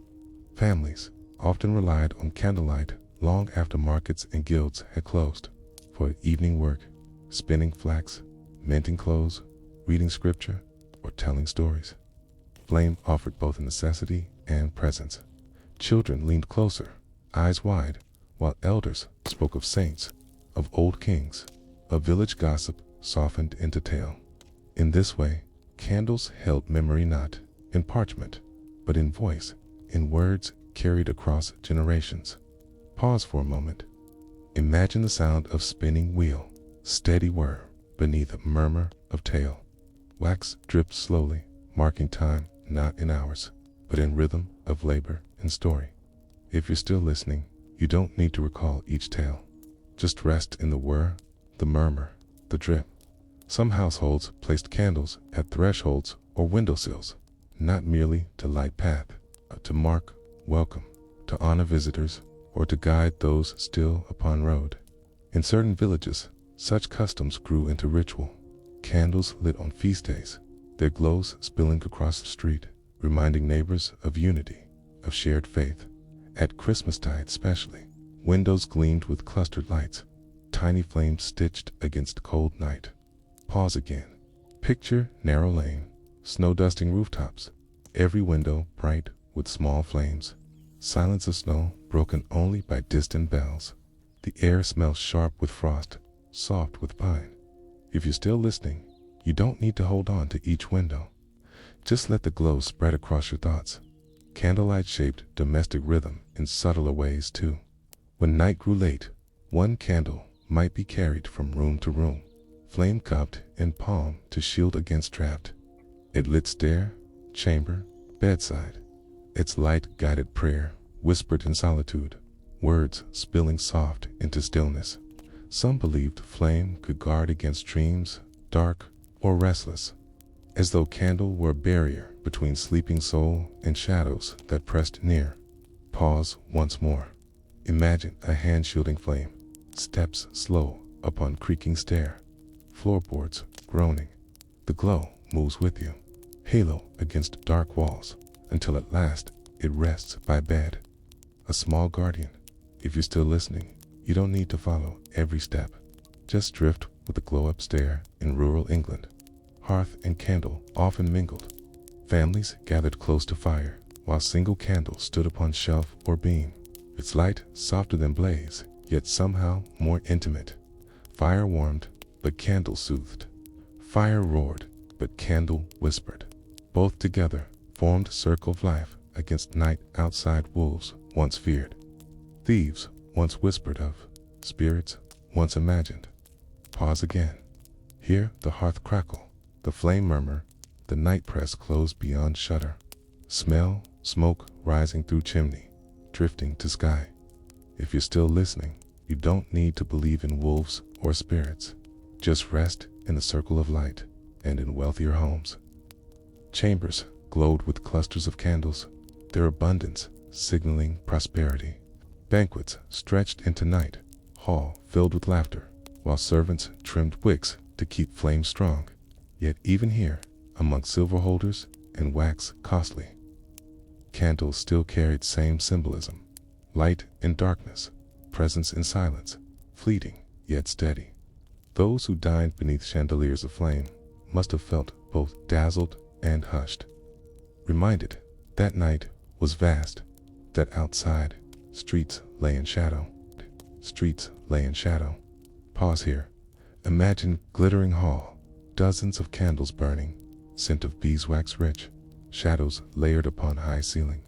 Families often relied on candlelight long after markets and guilds had closed, for evening work, spinning flax, mending clothes, reading scripture, or telling stories. Flame offered both necessity and presence. Children leaned closer, eyes wide, while elders spoke of saints, of old kings, of village gossip softened into tale. In this way, candles held memory not in parchment, but in voice, in words carried across generations. Pause for a moment. Imagine the sound of spinning wheel, steady whir beneath a murmur of tale. Wax drips slowly, marking time not in hours, but in rhythm of labor and story. If you're still listening, you don't need to recall each tale. Just rest in the whir, the murmur, the drip. Some households placed candles at thresholds or windowsills, not merely to light path, to mark welcome, to honor visitors, or to guide those still upon road. In certain villages, such customs grew into ritual. Candles lit on feast days, their glows spilling across the street, reminding neighbors of unity, of shared faith. At Christmastide especially, windows gleamed with clustered lights, tiny flames stitched against cold night. Pause again. Picture narrow lane, snow-dusting rooftops, every window bright with small flames. Silence of snow broken only by distant bells. The air smells sharp with frost, soft with pine. If you're still listening, you don't need to hold on to each window. Just let the glow spread across your thoughts. Candlelight shaped domestic rhythm in subtler ways too. When night grew late, one candle might be carried from room to room, flame cupped in palm to shield against draught. It lit stair, chamber, bedside. Its light guided prayer, whispered in solitude, words spilling soft into stillness. Some believed flame could guard against dreams, dark or restless, as though candle were a barrier between sleeping soul and shadows that pressed near. Pause once more. Imagine a hand-shielding flame, steps slow upon creaking stair, floorboards groaning. The glow moves with you, halo against dark walls, until at last it rests by bed. A small guardian. If you're still listening, you don't need to follow every step. Just drift with the glow upstairs in rural England. Hearth and candle often mingled. Families gathered close to fire, while single candles stood upon shelf or beam. Its light softer than blaze, yet somehow more intimate. Fire warmed, but candle soothed. Fire roared, but candle whispered. Both together formed a circle of life against night outside wolves once feared. Thieves once whispered of, spirits once imagined. Pause again. Hear the hearth crackle, the flame murmur, the night press close beyond shutter. Smell smoke rising through chimney, drifting to sky. If you're still listening, you don't need to believe in wolves or spirits. just rest in the circle of light, and in wealthier homes. Chambers glowed with clusters of candles, their abundance signaling prosperity. Banquets stretched into night, hall filled with laughter, while servants trimmed wicks to keep flames strong. Yet even here, among silver holders and wax costly, candles still carried same symbolism: light in darkness, presence in silence, fleeting yet steady. Those who dined beneath chandeliers of flame must have felt both dazzled and hushed, reminded that night was vast, that outside streets lay in shadow. Streets lay in shadow. Pause here. Imagine glittering hall, dozens of candles burning, scent of beeswax rich, shadows layered upon high ceiling.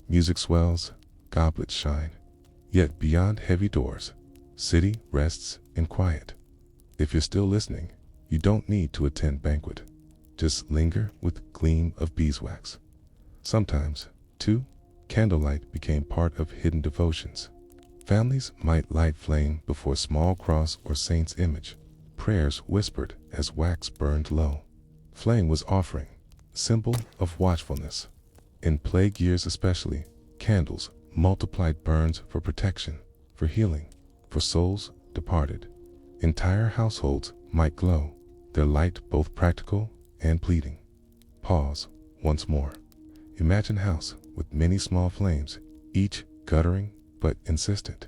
Music swells, goblets shine. Yet beyond heavy doors, city rests in quiet. If you're still listening, you don't need to attend banquet. Just linger with gleam of beeswax. Sometimes, too, candlelight became part of hidden devotions. Families might light flame before small cross or saint's image, prayers whispered as wax burned low. Flame was offering, symbol of watchfulness. In plague years especially, candles multiplied burns for protection, for healing, for souls departed. Entire households might glow, their light both practical and pleading. Pause once more. Imagine a house with many small flames, each guttering but insistent.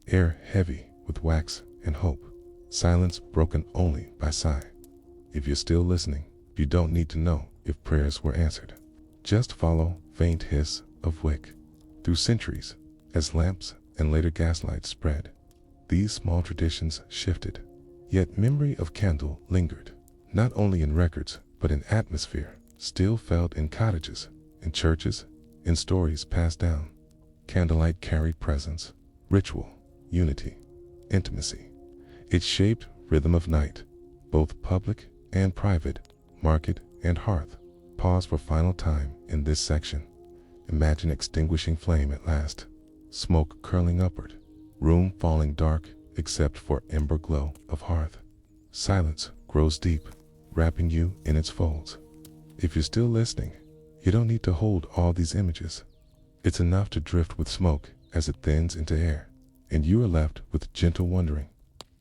Air heavy with wax and hope. Silence broken only by sigh. If you're still listening, you don't need to know if prayers were answered. Just follow faint hiss of wick. Through centuries, as lamps and later gaslights spread, these small traditions shifted. Yet memory of candle lingered, not only in records, but in atmosphere, still felt in cottages, in churches, in stories passed down. Candlelight carried presence, ritual, unity, intimacy. It shaped rhythm of night, both public and private, market and hearth. Pause for final time in this section. Imagine extinguishing flame at last, smoke curling upward, room falling dark except for ember glow of hearth. Silence grows deep, wrapping you in its folds. If you're still listening, you don't need to hold all these images. It's enough to drift with smoke as it thins into air, and you are left with gentle wondering.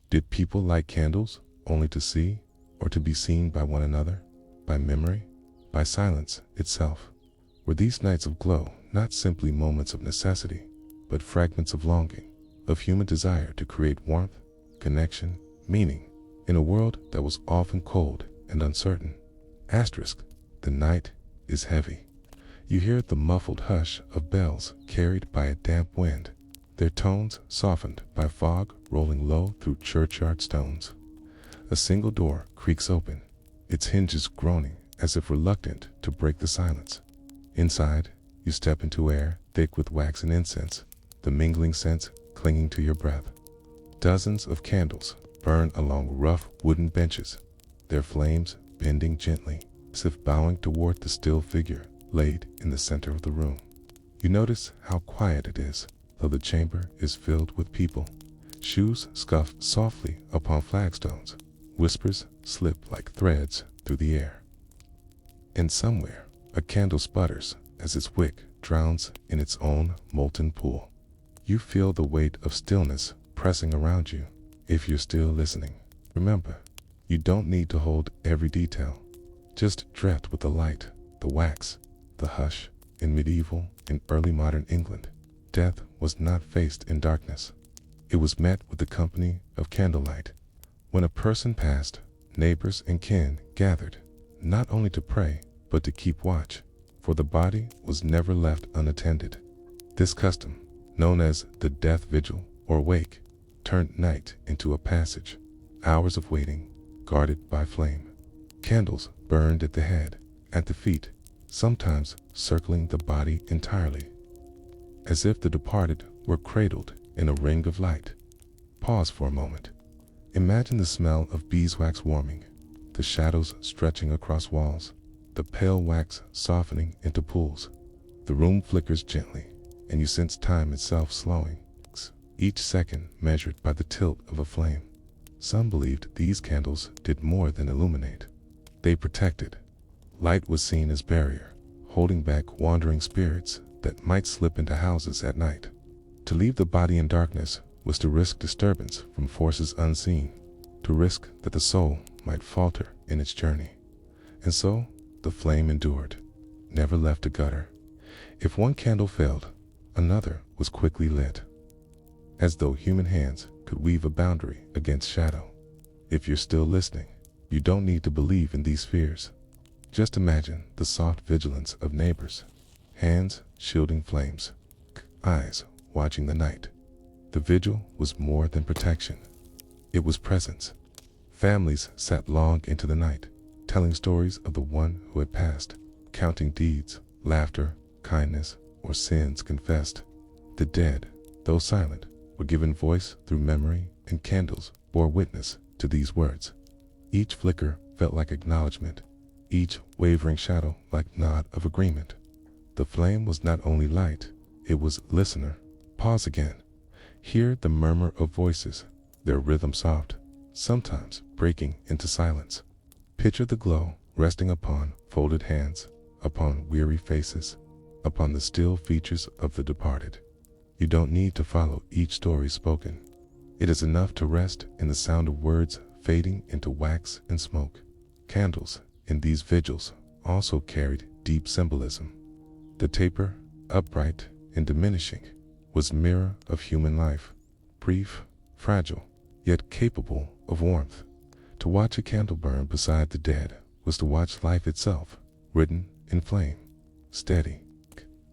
Did people light candles only to see or to be seen by one another, by memory, by silence itself? Were these nights of glow not simply moments of necessity, but fragments of longing, of human desire to create warmth, connection, meaning, in a world that was often cold and uncertain? Asterisk, the night is heavy. You hear the muffled hush of bells carried by a damp wind, their tones softened by fog rolling low through churchyard stones. A single door creaks open, its hinges groaning as if reluctant to break the silence. Inside, you step into air thick with wax and incense, the mingling scents clinging to your breath. Dozens of candles burn along rough wooden benches, their flames bending gently, as if bowing toward the still figure laid in the center of the room. You notice how quiet it is, though the chamber is filled with people. Shoes scuff softly upon flagstones, whispers slip like threads through the air. And somewhere, a candle sputters as its wick drowns in its own molten pool. You feel the weight of stillness pressing around you. If you're still listening, remember, you don't need to hold every detail. Just drift with the light, the wax, the hush. In medieval and early modern England, death was not faced in darkness. It was met with the company of candlelight. When a person passed, neighbors and kin gathered, not only to pray, but to keep watch, for the body was never left unattended. This custom, known as the death vigil or wake, turned night into a passage, hours of waiting, guarded by flame. Candles burned at the head, at the feet, sometimes circling the body entirely, as if the departed were cradled in a ring of light. Pause for a moment. Imagine the smell of beeswax warming, the shadows stretching across walls, the pale wax softening into pools. The room flickers gently, and you sense time itself slowing, each second measured by the tilt of a flame. Some believed these candles did more than illuminate. They protected. Light was seen as barrier, holding back wandering spirits that might slip into houses at night. To leave the body in darkness was to risk disturbance from forces unseen, to risk that the soul might falter in its journey. And so, the flame endured, never left a gutter. If one candle failed, another was quickly lit, as though human hands could weave a boundary against shadow. If you're still listening, you don't need to believe in these fears. Just imagine the soft vigilance of neighbors, hands shielding flames, eyes watching the night. The vigil was more than protection. It was presence. Families sat long into the night, telling stories of the one who had passed, counting deeds, laughter, kindness, or sins confessed. The dead, though silent, were given voice through memory, and candles bore witness to these words. Each flicker felt like acknowledgement, each wavering shadow like nod of agreement. The flame was not only light, it was listener. Pause again. Hear the murmur of voices, their rhythm soft, sometimes breaking into silence. Picture the glow resting upon folded hands, upon weary faces, upon the still features of the departed. You don't need to follow each story spoken. It is enough to rest in the sound of words fading into wax and smoke. Candles in these vigils also carried deep symbolism. The taper, upright and diminishing, was mirror of human life, brief, fragile, yet capable of warmth. To watch a candle burn beside the dead was to watch life itself, written in flame, steady,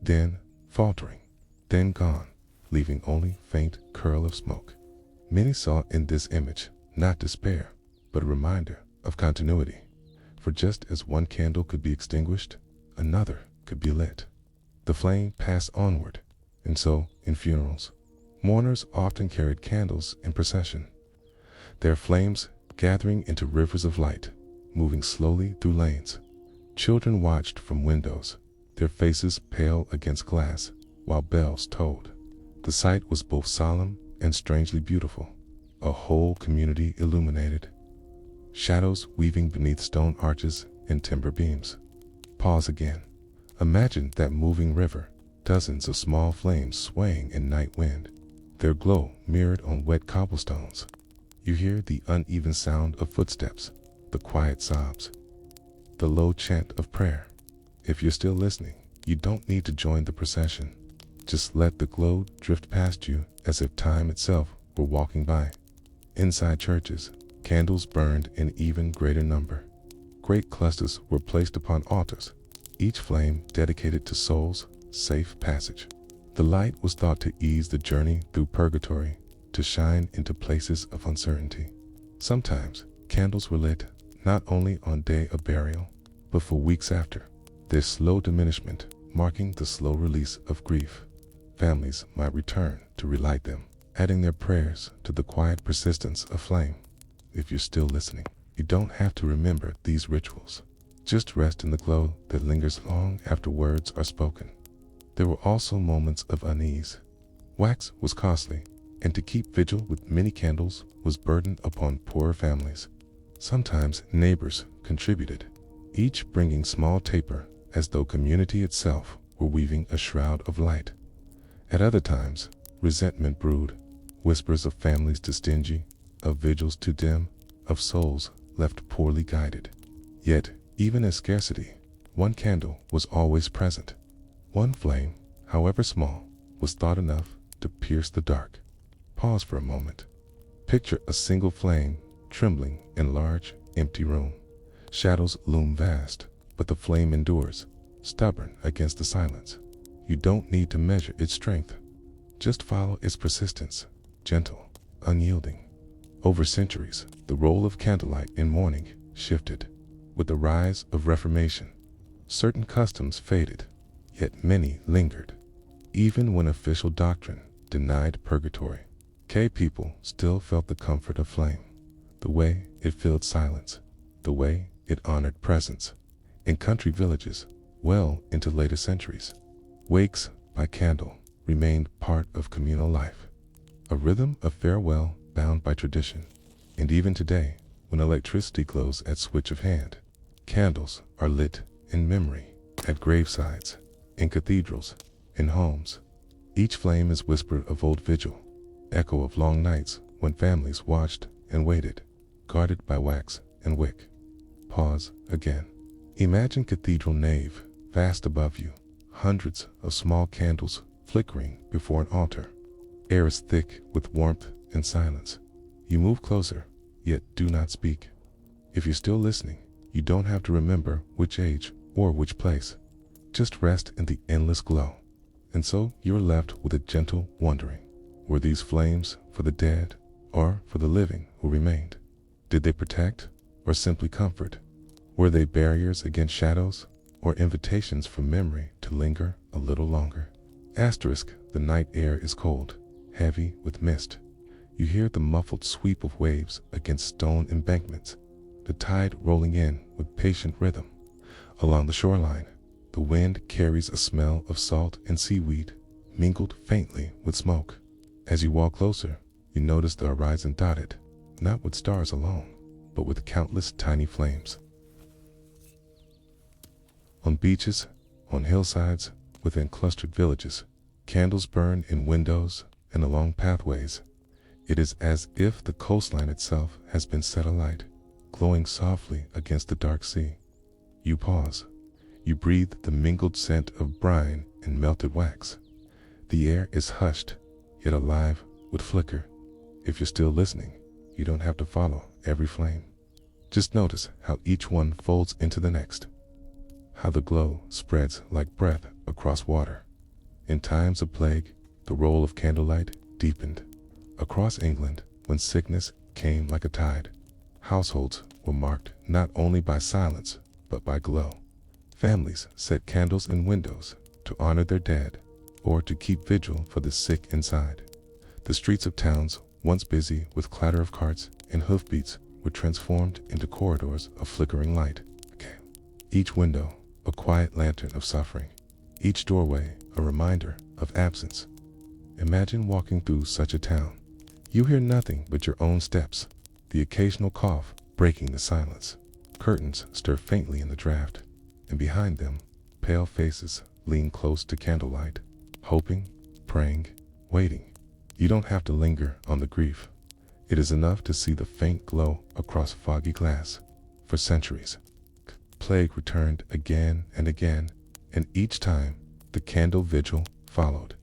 then faltering, then gone, leaving only faint curl of smoke. Many saw in this image not despair, but a reminder of continuity. For just as one candle could be extinguished, another could be lit. The flame passed onward, and so, in funerals, mourners often carried candles in procession, their flames gathering into rivers of light, moving slowly through lanes. Children watched from windows, their faces pale against glass, while bells tolled. The sight was both solemn and strangely beautiful, a whole community illuminated, shadows weaving beneath stone arches and timber beams. Pause again. Imagine that moving river, dozens of small flames swaying in night wind, their glow mirrored on wet cobblestones. You hear the uneven sound of footsteps, the quiet sobs, the low chant of prayer. If you're still listening, you don't need to join the procession. Just let the glow drift past you as if time itself were walking by. Inside churches, candles burned in even greater number. Great clusters were placed upon altars, each flame dedicated to souls' safe passage. The light was thought to ease the journey through purgatory, to shine into places of uncertainty. Sometimes, candles were lit not only on day of burial, but for weeks after, their slow diminishment marking the slow release of grief. Families might return to relight them, adding their prayers to the quiet persistence of flame. If you're still listening, you don't have to remember these rituals. Just rest in the glow that lingers long after words are spoken. There were also moments of unease. Wax was costly, and to keep vigil with many candles was burden upon poorer families. Sometimes neighbors contributed, each bringing small taper as though community itself were weaving a shroud of light. At other times, resentment brewed, whispers of families too stingy, of vigils too dim, of souls left poorly guided. Yet, even in scarcity, one candle was always present. One flame, however small, was thought enough to pierce the dark. Pause for a moment. Picture a single flame trembling in large, empty room. Shadows loom vast, but the flame endures, stubborn against the silence. You don't need to measure its strength. Just follow its persistence, gentle, unyielding. Over centuries, the role of candlelight in mourning shifted. With the rise of Reformation, certain customs faded, yet many lingered. Even when official doctrine denied purgatory, people still felt the comfort of flame, the way it filled silence, the way it honored presence. In country villages, well into later centuries, wakes by candle remained part of communal life, a rhythm of farewell bound by tradition. And even today, when electricity glows at switch of hand, candles are lit in memory, at gravesides, in cathedrals, in homes. Each flame is whisper of old vigil, echo of long nights when families watched and waited, guarded by wax and wick. Pause again. Imagine cathedral nave, vast above you, hundreds of small candles flickering before an altar. Air is thick with warmth and silence. You move closer, yet do not speak. If you're still listening, you don't have to remember which age or which place. Just rest in the endless glow. And so you're left with a gentle wondering. Were these flames for the dead or for the living who remained? Did they protect or simply comfort? Were they barriers against shadows or invitations for memory to linger a little longer? Asterisk, the night air is cold, heavy with mist. You hear the muffled sweep of waves against stone embankments, the tide rolling in with patient rhythm. Along the shoreline, the wind carries a smell of salt and seaweed, mingled faintly with smoke. As you walk closer, you notice the horizon dotted, not with stars alone, but with countless tiny flames. On beaches, on hillsides, within clustered villages, candles burn in windows and along pathways. It is as if the coastline itself has been set alight, glowing softly against the dark sea. You pause. You breathe the mingled scent of brine and melted wax. The air is hushed, yet alive with flicker. If you're still listening, you don't have to follow every flame. Just notice how each one folds into the next, how the glow spreads like breath across water. In times of plague, the role of candlelight deepened. Across England, when sickness came like a tide, households were marked not only by silence, but by glow. Families set candles in windows to honor their dead or to keep vigil for the sick inside. The streets of towns, once busy with clatter of carts and hoofbeats, were transformed into corridors of flickering light. Each window, a quiet lantern of suffering. Each doorway, a reminder of absence. Imagine walking through such a town. You hear nothing but your own steps, the occasional cough breaking the silence. Curtains stir faintly in the draft, and behind them, pale faces lean close to candlelight, hoping, praying, waiting. You don't have to linger on the grief. It is enough to see the faint glow across foggy glass. For centuries, plague returned again and again, and each time the candle vigil followed.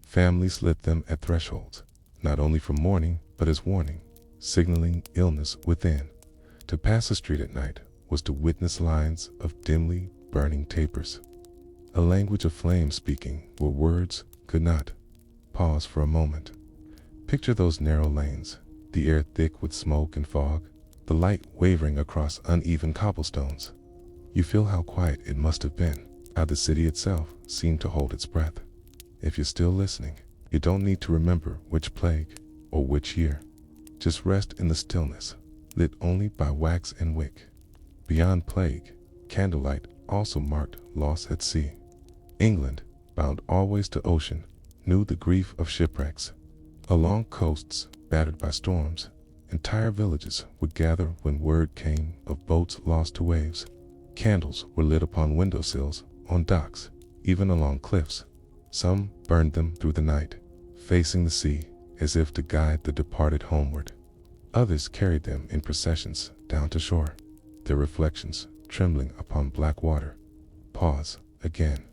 Families lit them at thresholds, not only for mourning, but as warning, signaling illness within. To pass a street at night was to witness lines of dimly burning tapers, a language of flame speaking where words could not. Pause for a moment. Picture those narrow lanes, the air thick with smoke and fog, the light wavering across uneven cobblestones. You feel how quiet it must have been, how the city itself seemed to hold its breath. If you're still listening, you don't need to remember which plague or which year. Just rest in the stillness, lit only by wax and wick. Beyond plague, candlelight also marked loss at sea. England, bound always to ocean, knew the grief of shipwrecks. Along coasts battered by storms, entire villages would gather when word came of boats lost to waves. Candles were lit upon windowsills, on docks, even along cliffs. Some burned them through the night, facing the sea as if to guide the departed homeward. Others carried them in processions down to shore, their reflections trembling upon black water. Pause again.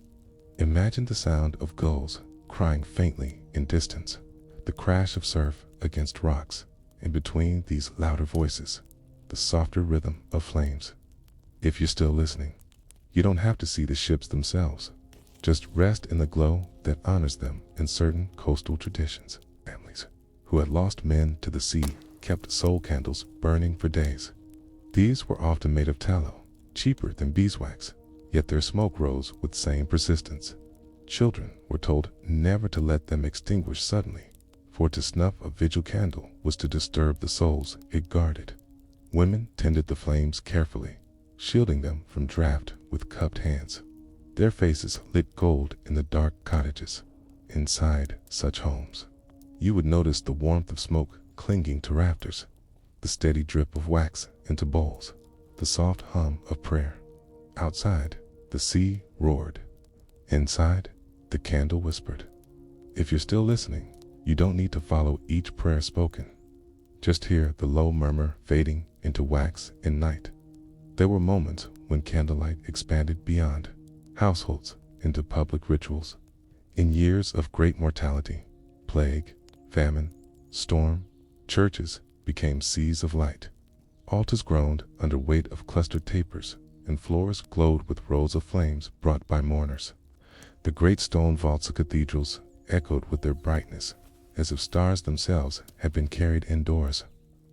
Imagine the sound of gulls crying faintly in distance, the crash of surf against rocks, and between these louder voices, the softer rhythm of flames. If you're still listening, you don't have to see the ships themselves. Just rest in the glow that honors them in certain coastal traditions. Families who had lost men to the sea kept soul candles burning for days. These were often made of tallow, cheaper than beeswax, yet their smoke rose with same persistence. Children were told never to let them extinguish suddenly, for to snuff a vigil candle was to disturb the souls it guarded. Women tended the flames carefully, shielding them from draught with cupped hands. Their faces lit gold in the dark cottages. Inside such homes, you would notice the warmth of smoke clinging to rafters, the the steady drip of wax into bowls, the soft hum of prayer. Outside, the sea roared. Inside, the candle whispered. If you're still listening, you don't need to follow each prayer spoken. Just hear the low murmur fading into wax and night. There were moments when candlelight expanded beyond households into public rituals. In years of great mortality, plague, famine, storm, churches became seas of light. Altars groaned under weight of clustered tapers, and floors glowed with rows of flames brought by mourners. The great stone vaults of cathedrals echoed with their brightness, as if stars themselves had been carried indoors.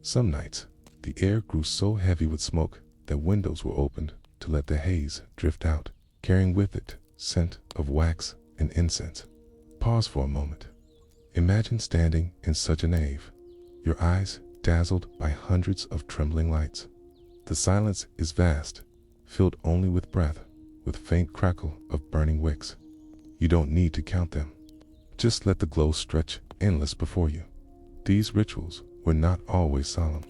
Some nights, the air grew so heavy with smoke that windows were opened to let the haze drift out, carrying with it scent of wax and incense. Pause for a moment. Imagine standing in such a nave, your eyes dazzled by hundreds of trembling lights. The silence is vast, filled only with breath, with faint crackle of burning wicks. You don't need to count them. Just let the glow stretch endless before you. These rituals were not always solemn.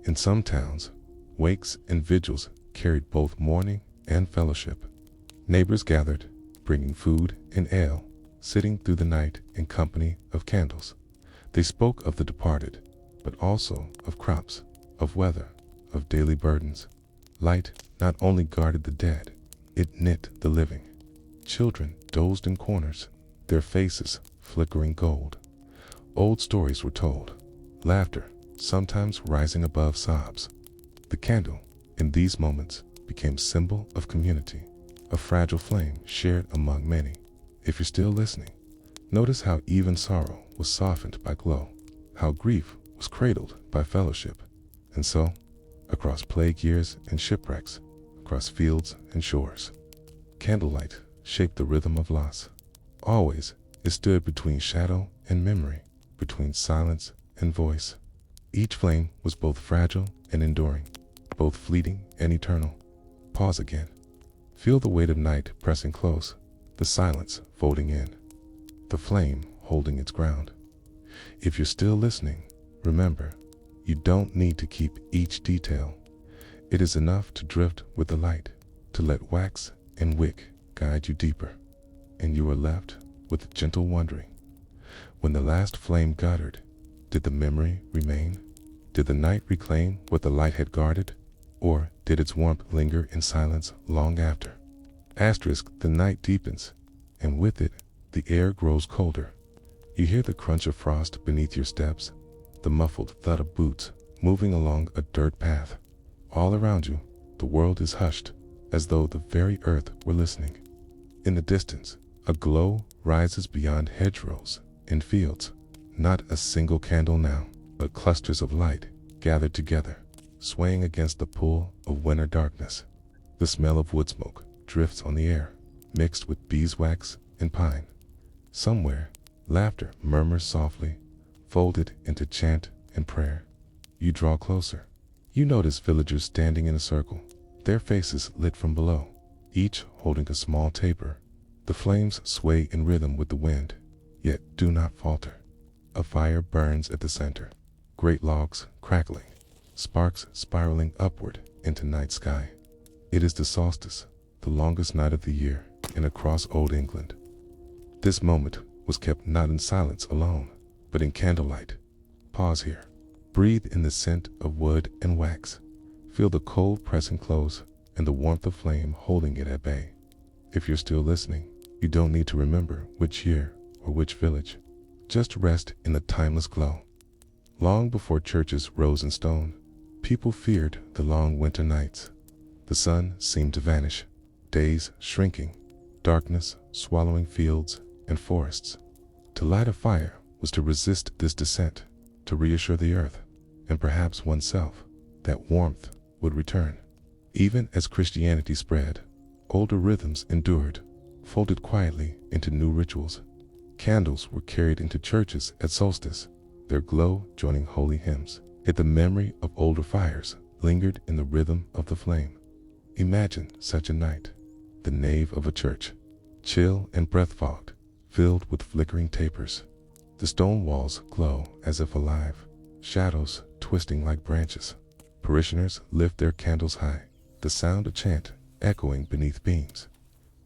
In some towns, wakes and vigils carried both mourning and fellowship. Neighbors gathered, bringing food and ale, sitting through the night in company of candles. They spoke of the departed, but also of crops, of weather, of daily burdens. Light not only guarded the dead, it knit the living. Children dozed in corners, their faces flickering gold. Old stories were told, laughter sometimes rising above sobs. The candle, in these moments, became symbol of community, a fragile flame shared among many. If you're still listening, notice how even sorrow was softened by glow, how grief was cradled by fellowship. And so, across plague years and shipwrecks, across fields and shores, candlelight shaped the rhythm of loss. Always, it stood between shadow and memory, between silence and voice. Each flame was both fragile and enduring, both fleeting and eternal. Pause again. Feel the weight of night pressing close, the silence folding in, the flame holding its ground. If you're still listening, remember, you don't need to keep each detail. It is enough to drift with the light, to let wax and wick guide you deeper, and you are left with gentle wondering. When the last flame guttered, did the memory remain? Did the night reclaim what the light had guarded? Or did its warmth linger in silence long after? Asterisk, the night deepens, and with it, the air grows colder. You hear the crunch of frost beneath your steps, the muffled thud of boots moving along a dirt path. All around you, the world is hushed, as though the very earth were listening. In the distance, a glow rises beyond hedgerows and fields. Not a single candle now, but clusters of light gathered together, swaying against the pull of winter darkness. The smell of wood smoke drifts on the air, mixed with beeswax and pine. Somewhere, laughter murmurs softly, folded into chant and prayer. You draw closer. You notice villagers standing in a circle, their faces lit from below, each holding a small taper. The flames sway in rhythm with the wind, yet do not falter. A fire burns at the center, great logs crackling, sparks spiraling upward into night sky. It is the solstice, the longest night of the year, and across old England. This moment was kept not in silence alone, but in candlelight. Pause here. Breathe in the scent of wood and wax. Feel the cold pressing close and the warmth of flame holding it at bay. If you're still listening, you don't need to remember which year or which village. Just rest in the timeless glow. Long before churches rose in stone, people feared the long winter nights. The sun seemed to vanish, days shrinking, darkness swallowing fields and forests. To light a fire was to resist this descent, to reassure the earth, and perhaps oneself, that warmth would return. Even as Christianity spread, older rhythms endured, folded quietly into new rituals. Candles were carried into churches at solstice, their glow joining holy hymns. Yet the memory of older fires lingered in the rhythm of the flame. Imagine such a night, the nave of a church, chill and breath-fogged, filled with flickering tapers. The stone walls glow as if alive, shadows twisting like branches. Parishioners lift their candles high, the sound of chant echoing beneath beams.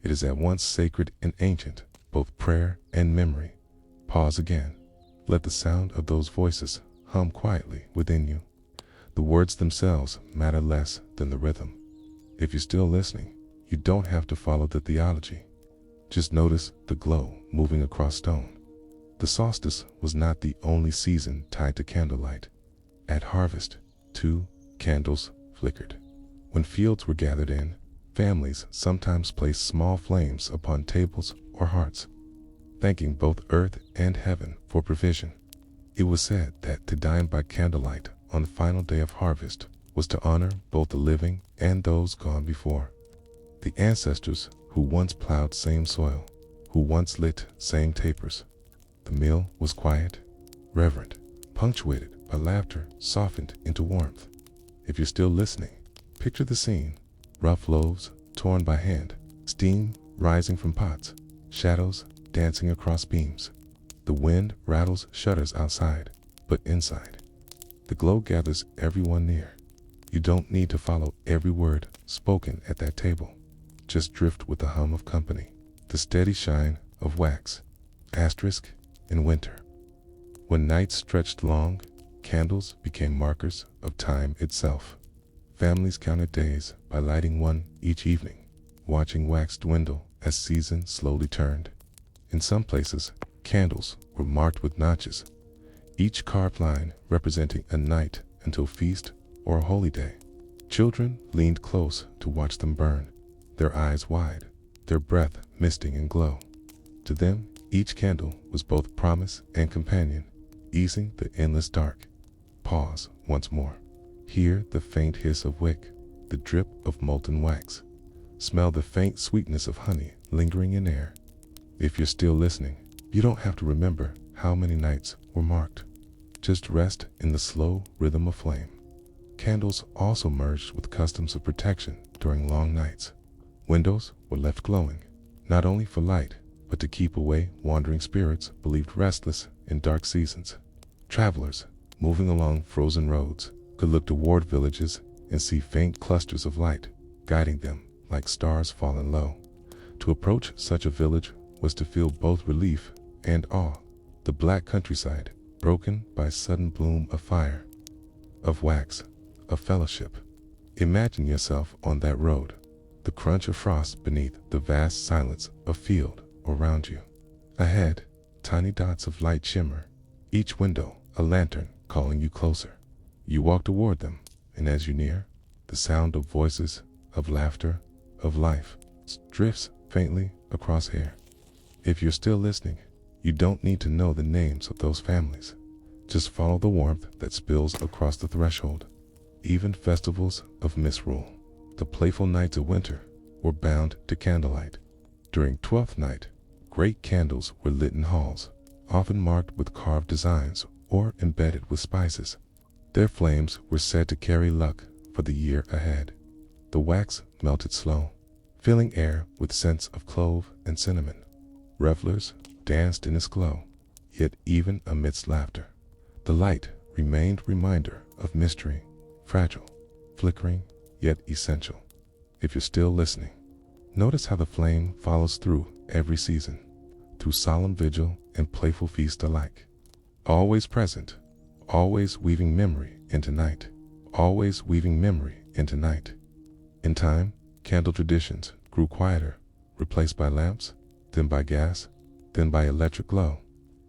It is at once sacred and ancient, both prayer and memory. Pause again. Let the sound of those voices hum quietly within you. The words themselves matter less than the rhythm. If you're still listening, you don't have to follow the theology. Just notice the glow moving across stone. The solstice was not the only season tied to candlelight. At harvest, too, candles flickered. When fields were gathered in, families sometimes placed small flames upon tables or hearths, thanking both earth and heaven for provision. It was said that to dine by candlelight on the final day of harvest was to honor both the living and those gone before. The ancestors who once plowed same soil, who once lit same tapers. The meal was quiet, reverent, punctuated by laughter softened into warmth. If you're still listening, picture the scene: rough loaves torn by hand, steam rising from pots, shadows dancing across beams. The wind rattles shutters outside, but inside, the glow gathers everyone near. You don't need to follow every word spoken at that table. Just drift with the hum of company, the steady shine of wax. Asterisk in winter. When nights stretched long, candles became markers of time itself. Families counted days by lighting one each evening, watching wax dwindle as season slowly turned. In some places, candles were marked with notches, each carved line representing a night until feast or a holy day. Children leaned close to watch them burn, their eyes wide, their breath misting in glow. To them, each candle was both promise and companion, easing the endless dark. Pause once more. Hear the faint hiss of wick, the drip of molten wax. Smell the faint sweetness of honey lingering in air. If you're still listening, you don't have to remember how many nights were marked. Just rest in the slow rhythm of flame. Candles also merged with customs of protection during long nights. Windows were left glowing, not only for light, but to keep away wandering spirits believed restless in dark seasons. Travelers, moving along frozen roads, could look toward villages and see faint clusters of light, guiding them like stars fallen low. To approach such a village was to feel both relief and awe. The black countryside, broken by sudden bloom of fire, of wax, of fellowship. Imagine yourself on that road, the crunch of frost beneath the vast silence of field around you. Ahead, tiny dots of light shimmer, each window a lantern calling you closer. You walk toward them, and as you near, the sound of voices, of laughter, of life, drifts faintly across air. If you're still listening, you don't need to know the names of those families. Just follow the warmth that spills across the threshold. Even festivals of misrule, the playful nights of winter, were bound to candlelight. During Twelfth Night, great candles were lit in halls, often marked with carved designs or embedded with spices. Their flames were said to carry luck for the year ahead. The wax melted slow, filling air with scents of clove and cinnamon. Revelers danced in its glow, yet even amidst laughter, the light remained reminder of mystery, fragile, flickering, yet essential. If you're still listening, notice how the flame follows through every season, through solemn vigil and playful feast alike. Always present, always weaving memory into night, always weaving memory into night. In time, candle traditions grew quieter, replaced by lamps, then by gas, then by electric glow.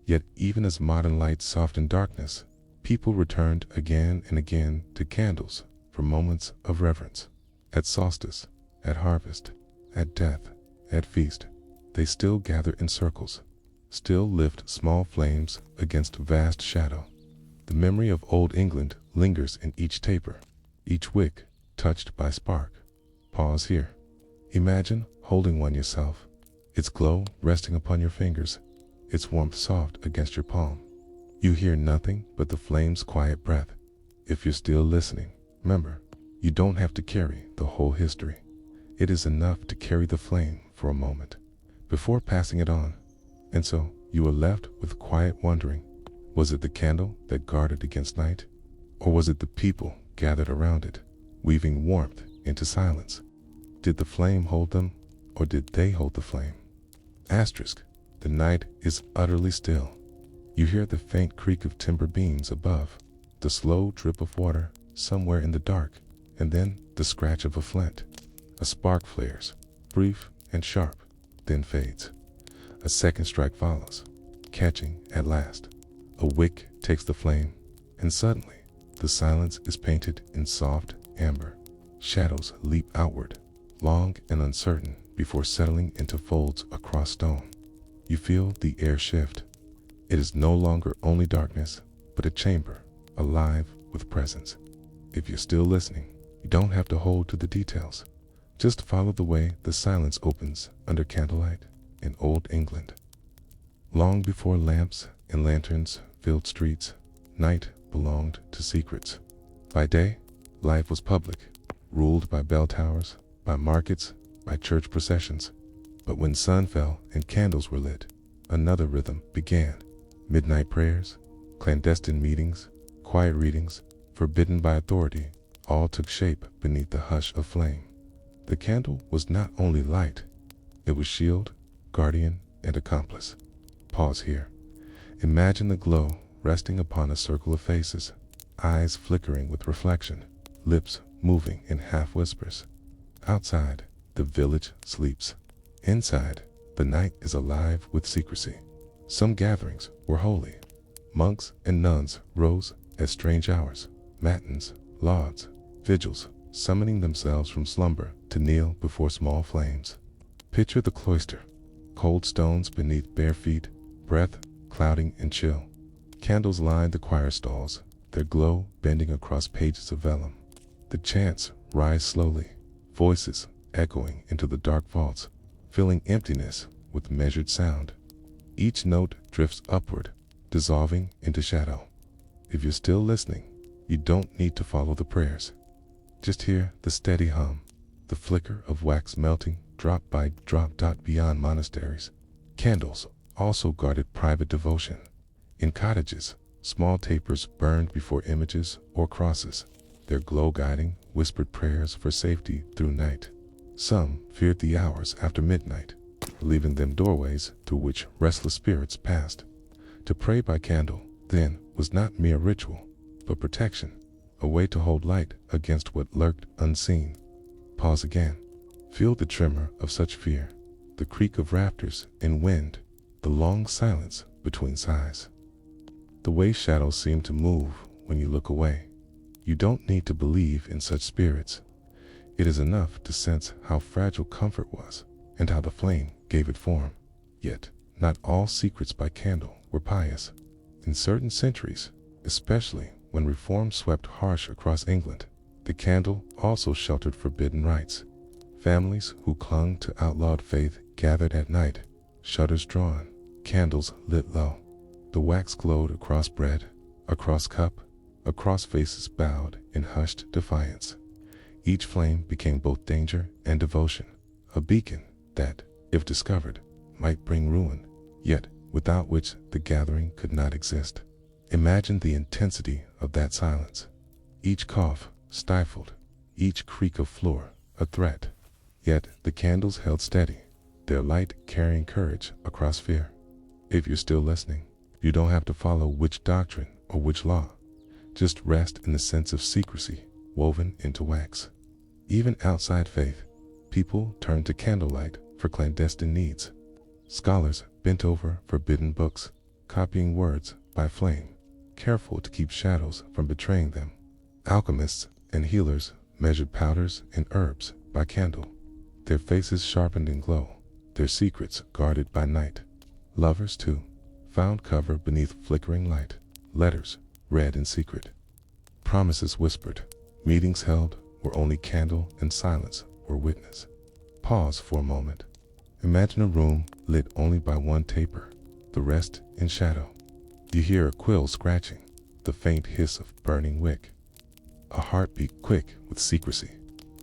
Yet even as modern light softened darkness, people returned again and again to candles for moments of reverence. At solstice, at harvest, at death, at feast, they still gather in circles, still lift small flames against vast shadow. The memory of old England lingers in each taper, each wick touched by spark. Pause here. Imagine holding one yourself, its glow resting upon your fingers, its warmth soft against your palm. You hear nothing but the flame's quiet breath. If you're still listening, remember, you don't have to carry the whole history. It is enough to carry the flame for a moment, before passing it on. And so, you are left with quiet wondering, was it the candle that guarded against night? Or was it the people gathered around it, weaving warmth into silence? Did the flame hold them, or did they hold the flame? Asterisk. The night is utterly still. You hear the faint creak of timber beams above, the slow drip of water somewhere in the dark, and then the scratch of a flint. A spark flares, brief and sharp, then fades. A second strike follows, catching at last. A wick takes the flame, and suddenly the silence is painted in soft amber. Shadows leap outward, long and uncertain, before settling into folds across stone. You feel the air shift. It is no longer only darkness, but a chamber, alive with presence. If you're still listening, you don't have to hold to the details. Just follow the way the silence opens under candlelight in old England. Long before lamps and lanterns filled streets, night belonged to secrets. By day, life was public, ruled by bell towers, by markets, by church processions. But when sun fell and candles were lit, another rhythm began. Midnight prayers, clandestine meetings, quiet readings, forbidden by authority, all took shape beneath the hush of flame. The candle was not only light, it was shield, guardian, and accomplice. Pause here. Imagine the glow resting upon a circle of faces, eyes flickering with reflection, lips moving in half whispers. Outside, the village sleeps. Inside, the night is alive with secrecy. Some gatherings were holy. Monks and nuns rose at strange hours, matins, lauds, vigils, summoning themselves from slumber to kneel before small flames. Picture the cloister, cold stones beneath bare feet, breath clouding and chill. Candles lined the choir stalls, their glow bending across pages of vellum. The chants rise slowly, voices echoing into the dark vaults, filling emptiness with measured sound. Each note drifts upward, dissolving into shadow. If you're still listening, you don't need to follow the prayers. Just hear the steady hum, the flicker of wax melting drop by drop. Beyond monasteries, candles also guarded private devotion. In cottages, small tapers burned before images or crosses, their glow guiding whispered prayers for safety through night. Some feared the hours after midnight, leaving them doorways through which restless spirits passed. To pray by candle, then, was not mere ritual, but protection, a way to hold light against what lurked unseen. Pause again. Feel the tremor of such fear, the creak of rafters in wind, the long silence between sighs. The way shadows seem to move when you look away. You don't need to believe in such spirits. It is enough to sense how fragile comfort was and how the flame gave it form. Yet, not all secrets by candle were pious. In certain centuries, especially when reform swept harsh across England, the candle also sheltered forbidden rites. Families who clung to outlawed faith gathered at night, shutters drawn, candles lit low. The wax glowed across bread, across cup, across faces bowed in hushed defiance. Each flame became both danger and devotion, a beacon that, if discovered, might bring ruin, yet without which the gathering could not exist. Imagine the intensity of that silence. Each cough stifled, each creak of floor a threat. Yet the candles held steady, their light carrying courage across fear. If you're still listening, you don't have to follow which doctrine or which law. Just rest in the sense of secrecy woven into wax. Even outside faith, people turn to candlelight for clandestine needs. Scholars bent over forbidden books, copying words by flame, careful to keep shadows from betraying them. Alchemists and healers measured powders and herbs by candle, their faces sharpened in glow, their secrets guarded by night. Lovers, too, found cover beneath flickering light, letters read in secret, promises whispered, meetings held where only candle and silence were witness. Pause for a moment. Imagine a room lit only by one taper, the rest in shadow. You hear a quill scratching, the faint hiss of burning wick, a heartbeat quick with secrecy.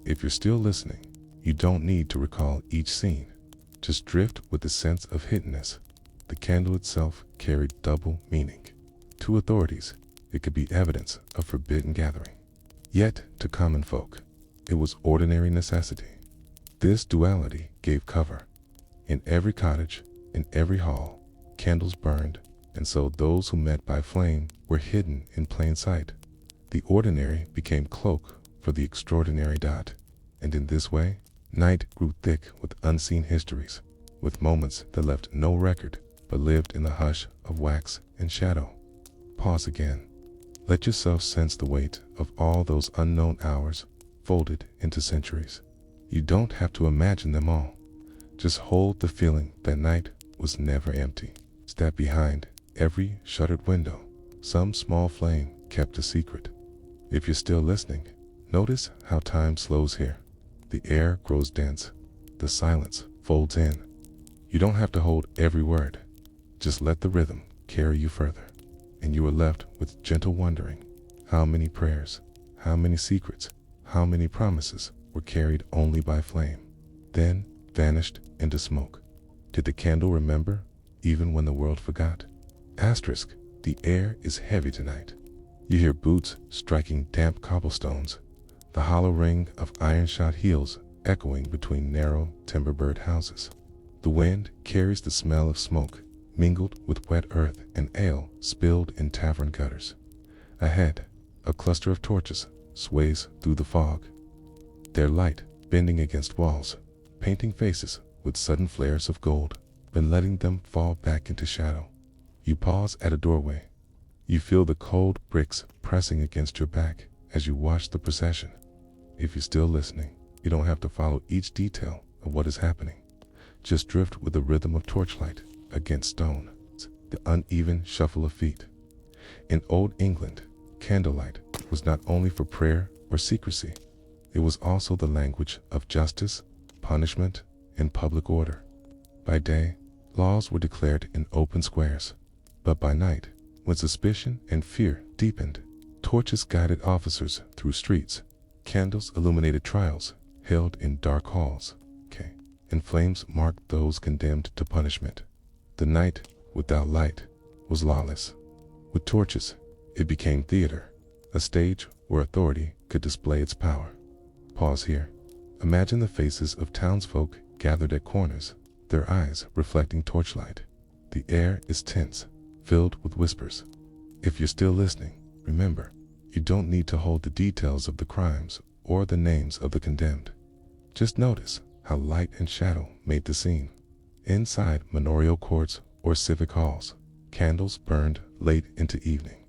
If you're still listening, you don't need to recall each scene. Just drift with the sense of hiddenness. The candle itself carried double meaning. To authorities, it could be evidence of forbidden gathering. Yet, to common folk, it was ordinary necessity. This duality gave cover. In every cottage, in every hall, candles burned, and so those who met by flame were hidden in plain sight. The ordinary became cloak for the extraordinary. And in this way, night grew thick with unseen histories, with moments that left no record but lived in the hush of wax and shadow. Pause again. Let yourself sense the weight of all those unknown hours folded into centuries. You don't have to imagine them all. Just hold the feeling that night was never empty. Step behind every shuttered window. Some small flame kept a secret. If you're still listening, notice how time slows here. The air grows dense. The silence folds in. You don't have to hold every word. Just let the rhythm carry you further. And you are left with gentle wondering. How many prayers, how many secrets, how many promises were carried only by flame, then vanished into smoke? Did the candle remember, even when the world forgot? Asterisk, the air is heavy tonight. You hear boots striking damp cobblestones, the hollow ring of iron-shod heels echoing between narrow timber-bird houses. The wind carries the smell of smoke, mingled with wet earth and ale spilled in tavern gutters. Ahead, a cluster of torches sways through the fog, their light bending against walls, painting faces with sudden flares of gold, then letting them fall back into shadow. You pause at a doorway. You feel the cold bricks pressing against your back as you watch the procession. If you're still listening, you don't have to follow each detail of what is happening. Just drift with the rhythm of torchlight against stone, the uneven shuffle of feet. In old England, candlelight was not only for prayer or secrecy, it was also the language of justice, punishment, and public order. By day, laws were declared in open squares, but by night, when suspicion and fear deepened, torches guided officers through streets, candles illuminated trials held in dark halls, and flames marked those condemned to punishment. The night, without light, was lawless. With torches, it became theater, a stage where authority could display its power. Pause here. Imagine the faces of townsfolk gathered at corners, their eyes reflecting torchlight. The air is tense, filled with whispers. If you're still listening, remember, you don't need to hold the details of the crimes or the names of the condemned. Just notice how light and shadow made the scene. Inside manorial courts or civic halls, candles burned late into evening,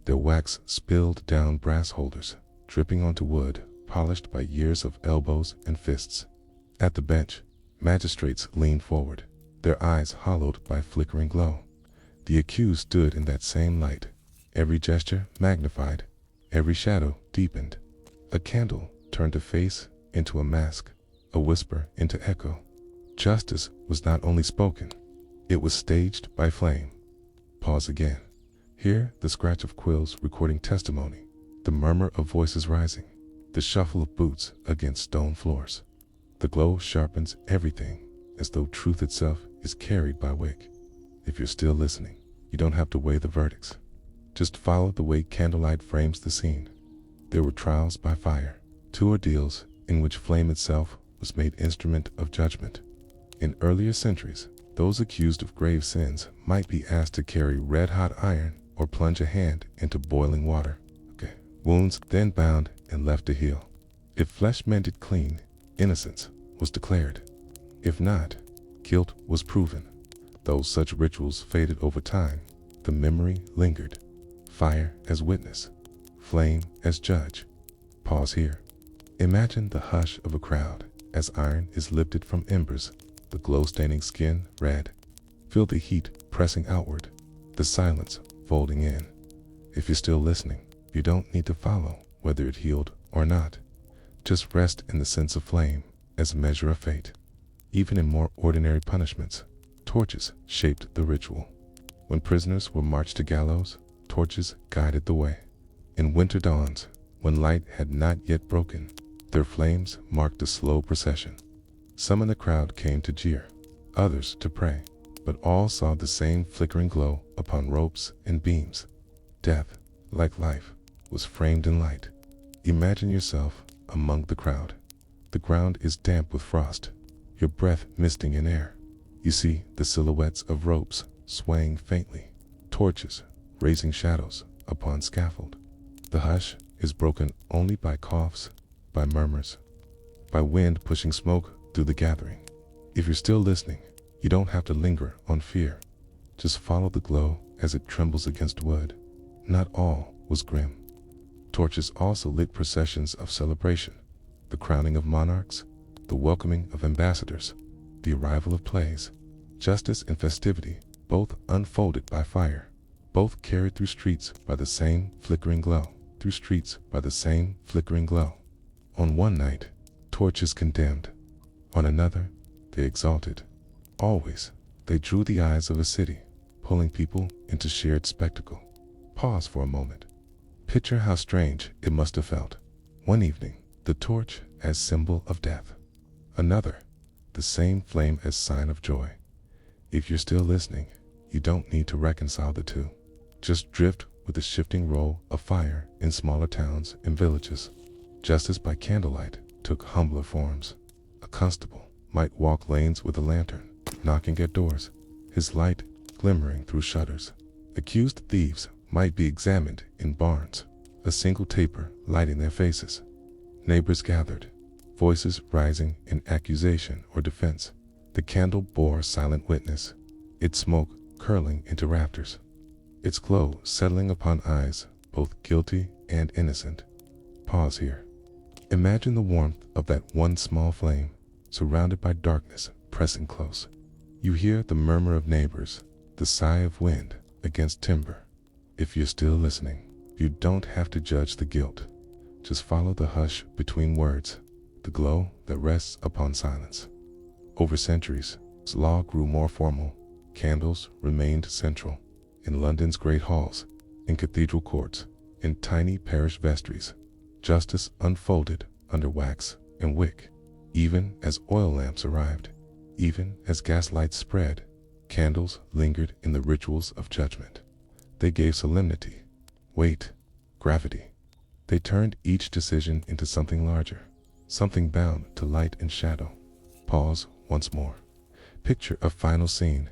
their wax spilled down brass holders, dripping onto wood polished by years of elbows and fists. At the bench, magistrates leaned forward, their eyes hollowed by flickering glow. The accused stood in that same light, every gesture magnified, every shadow deepened. A candle turned a face into a mask, a whisper into echo. Justice was not only spoken, it was staged by flame. Pause again. Hear the scratch of quills recording testimony, the murmur of voices rising, the shuffle of boots against stone floors. The glow sharpens everything, as though truth itself is carried by wick. If you're still listening, you don't have to weigh the verdicts. Just follow the way candlelight frames the scene. There were trials by fire, two ordeals in which flame itself was made instrument of judgment. In earlier centuries, those accused of grave sins might be asked to carry red-hot iron or plunge a hand into boiling water. Wounds then bound and left to heal. If flesh mended clean, innocence was declared. If not, guilt was proven. Though such rituals faded over time, the memory lingered. Fire as witness, flame as judge. Pause here. Imagine the hush of a crowd as iron is lifted from embers, the glow-staining skin red. Feel the heat pressing outward, the silence folding in. If you're still listening, you don't need to follow whether it healed or not. Just rest in the sense of flame as a measure of fate. Even in more ordinary punishments, torches shaped the ritual. When prisoners were marched to gallows, torches guided the way. In winter dawns, when light had not yet broken, their flames marked a slow procession. Some in the crowd came to jeer, others to pray, but all saw the same flickering glow upon ropes and beams. Death, like life, was framed in light. Imagine yourself among the crowd. The ground is damp with frost, your breath misting in air. You see the silhouettes of ropes swaying faintly, torches raising shadows upon scaffold. The hush is broken only by coughs, by murmurs, by wind pushing smoke through the gathering. If you're still listening, you don't have to linger on fear. Just follow the glow as it trembles against wood. Not all was grim. Torches also lit processions of celebration, the crowning of monarchs, the welcoming of ambassadors, the arrival of plays. Justice and festivity, both unfolded by fire, both carried through streets by the same flickering glow, through streets by the same flickering glow. On one night, torches condemned. On another, they exalted. Always, they drew the eyes of a city, pulling people into shared spectacle. Pause for a moment. Picture how strange it must have felt. One evening, the torch as symbol of death. Another, the same flame as sign of joy. If you're still listening, you don't need to reconcile the two. Just drift with the shifting role of fire in smaller towns and villages. Justice by candlelight took humbler forms. A constable might walk lanes with a lantern, knocking at doors, his light glimmering through shutters. Accused thieves might be examined in barns, a single taper lighting their faces. Neighbors gathered, voices rising in accusation or defense. The candle bore silent witness, its smoke curling into rafters, its glow settling upon eyes both guilty and innocent. Pause here. Imagine the warmth of that one small flame, surrounded by darkness pressing close. You hear the murmur of neighbors, the sigh of wind against timber. If you're still listening, you don't have to judge the guilt. Just follow the hush between words, the glow that rests upon silence. Over centuries, law grew more formal. Candles remained central. In London's great halls, in cathedral courts, in tiny parish vestries, justice unfolded under wax and wick. Even as oil lamps arrived, even as gas lights spread, candles lingered in the rituals of judgment. They gave solemnity, weight, gravity. They turned each decision into something larger, something bound to light and shadow. Pause once more. Picture a final scene,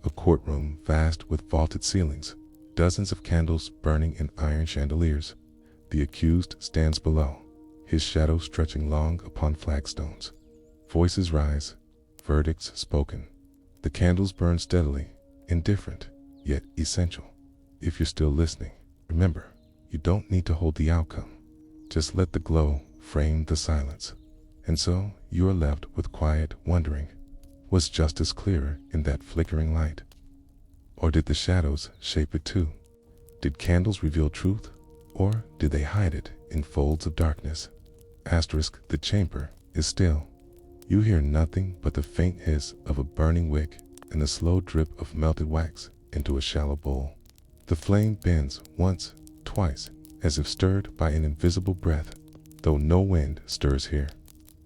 a courtroom vast with vaulted ceilings, dozens of candles burning in iron chandeliers. The accused stands below, his shadow stretching long upon flagstones. Voices rise, verdicts spoken. The candles burn steadily, indifferent, yet essential. If you're still listening, remember, you don't need to hold the outcome. Just let the glow frame the silence. And so you are left with quiet wondering. Was justice clearer in that flickering light? Or did the shadows shape it too? Did candles reveal truth, or did they hide it in folds of darkness? Asterisk, the chamber is still. You hear nothing but the faint hiss of a burning wick and the slow drip of melted wax into a shallow bowl. The flame bends once, twice, as if stirred by an invisible breath, though no wind stirs here.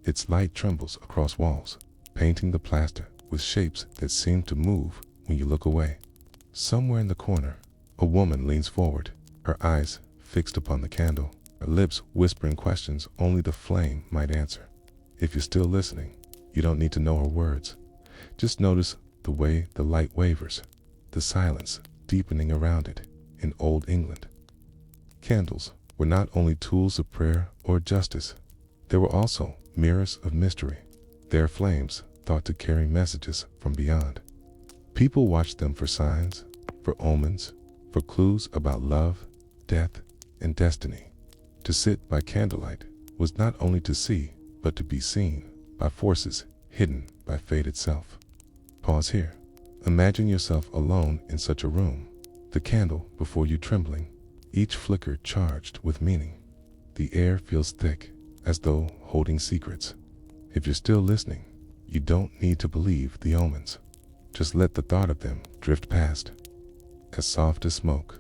Its light trembles across walls, painting the plaster with shapes that seem to move when you look away. Somewhere in the corner, a woman leans forward, her eyes fixed upon the candle, her lips whispering questions only the flame might answer. If you're still listening, you don't need to know her words. Just notice the way the light wavers, the silence deepening around it. In old England, candles were not only tools of prayer or justice, they were also mirrors of mystery, their flames thought to carry messages from beyond. People watched them for signs, for omens, for clues about love, death, and destiny. To sit by candlelight was not only to see, but to be seen by forces hidden by fate itself. Pause here. Imagine yourself alone in such a room, the candle before you trembling, each flicker charged with meaning. The air feels thick, as though holding secrets. If you're still listening, you don't need to believe the omens. Just let the thought of them drift past. As soft as smoke,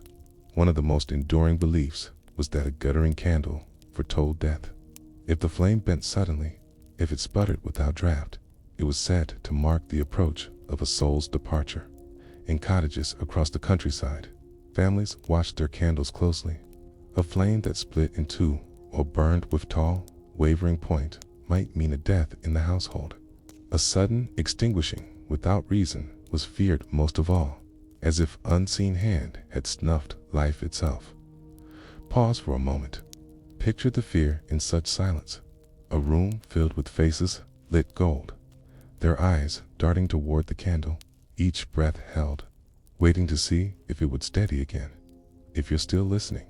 one of the most enduring beliefs was that a guttering candle foretold death. If the flame bent suddenly, if it sputtered without draft, it was said to mark the approach of a soul's departure. In cottages across the countryside, families watched their candles closely, A flame that split in two or burned with tall, wavering point might mean a death in the household. A sudden extinguishing without reason was feared most of all, as if unseen hand had snuffed life itself. Pause for a moment. Picture the fear in such silence. A room filled with faces lit gold, their eyes darting toward the candle, each breath held, waiting to see if it would steady again. If you're still listening,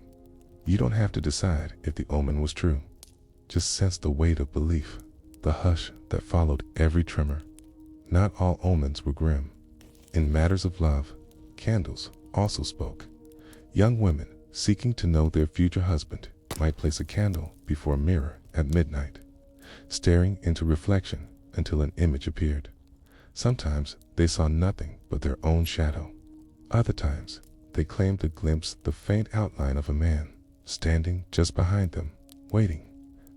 you don't have to decide if the omen was true. Just sense the weight of belief, the hush that followed every tremor. Not all omens were grim. In matters of love, candles also spoke. Young women seeking to know their future husband might place a candle before a mirror at midnight, staring into reflection until an image appeared. Sometimes they saw nothing but their own shadow. Other times, they claimed to glimpse the faint outline of a man standing just behind them, waiting.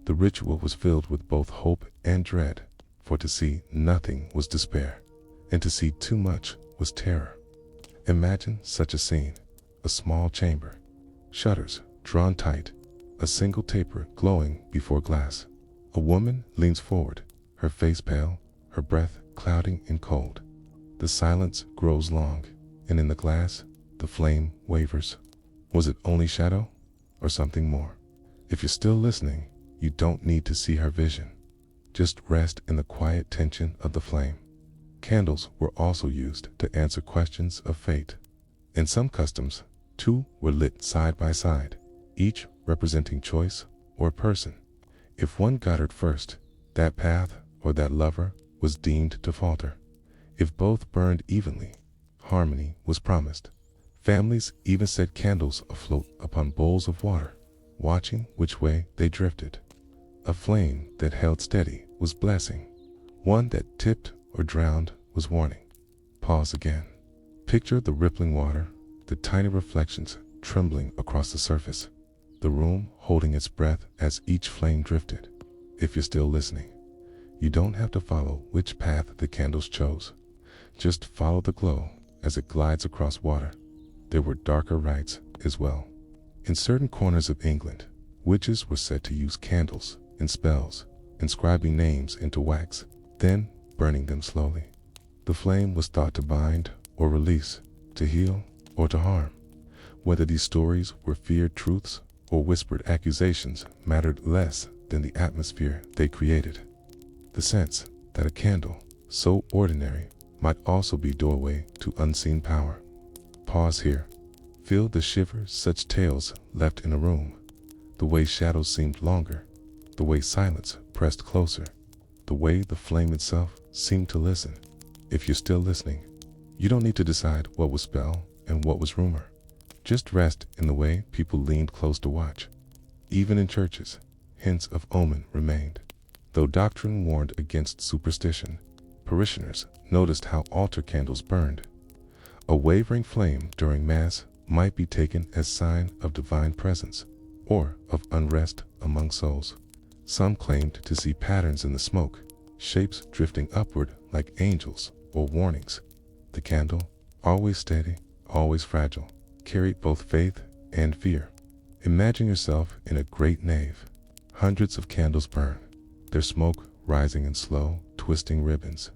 The ritual was filled with both hope and dread, for to see nothing was despair, and to see too much was terror. Imagine such a scene: a small chamber, shutters drawn tight, a single taper glowing before glass. A woman leans forward, her face pale, her breath clouding in cold. The silence grows long, and in the glass, the flame wavers. Was it only shadow, or something more? If you're still listening, you don't need to see her vision. Just rest in the quiet tension of the flame. Candles were also used to answer questions of fate. In some customs, two were lit side by side, each representing choice or person. If one guttered first, that path or that lover was deemed to falter. If both burned evenly, harmony was promised. Families even set candles afloat upon bowls of water, watching which way they drifted. A flame that held steady was blessing. One that tipped or drowned was warning. Pause again. Picture the rippling water, the tiny reflections trembling across the surface, the room holding its breath as each flame drifted. If you're still listening, you don't have to follow which path the candles chose. Just follow the glow as it glides across water. There were darker rites as well. In certain corners of England, witches were said to use candles in spells, inscribing names into wax, then burning them slowly. The flame was thought to bind or release, to heal or to harm. Whether these stories were feared truths or whispered accusations mattered less than the atmosphere they created. The sense that a candle, so ordinary, might also be doorway to unseen power. Pause here. Feel the shiver such tales left in a room. The way shadows seemed longer, the way silence pressed closer, the way the flame itself seemed to listen. If you're still listening, you don't need to decide what was spell and what was rumor. Just rest in the way people leaned close to watch. Even in churches, hints of omen remained. Though doctrine warned against superstition, parishioners noticed how altar candles burned. A wavering flame during Mass might be taken as sign of divine presence or of unrest among souls. Some claimed to see patterns in the smoke, shapes drifting upward like angels or warnings. The candle, always steady, always fragile, carried both faith and fear. Imagine yourself in a great nave. Hundreds of candles burn, their smoke rising in slow, twisting ribbons.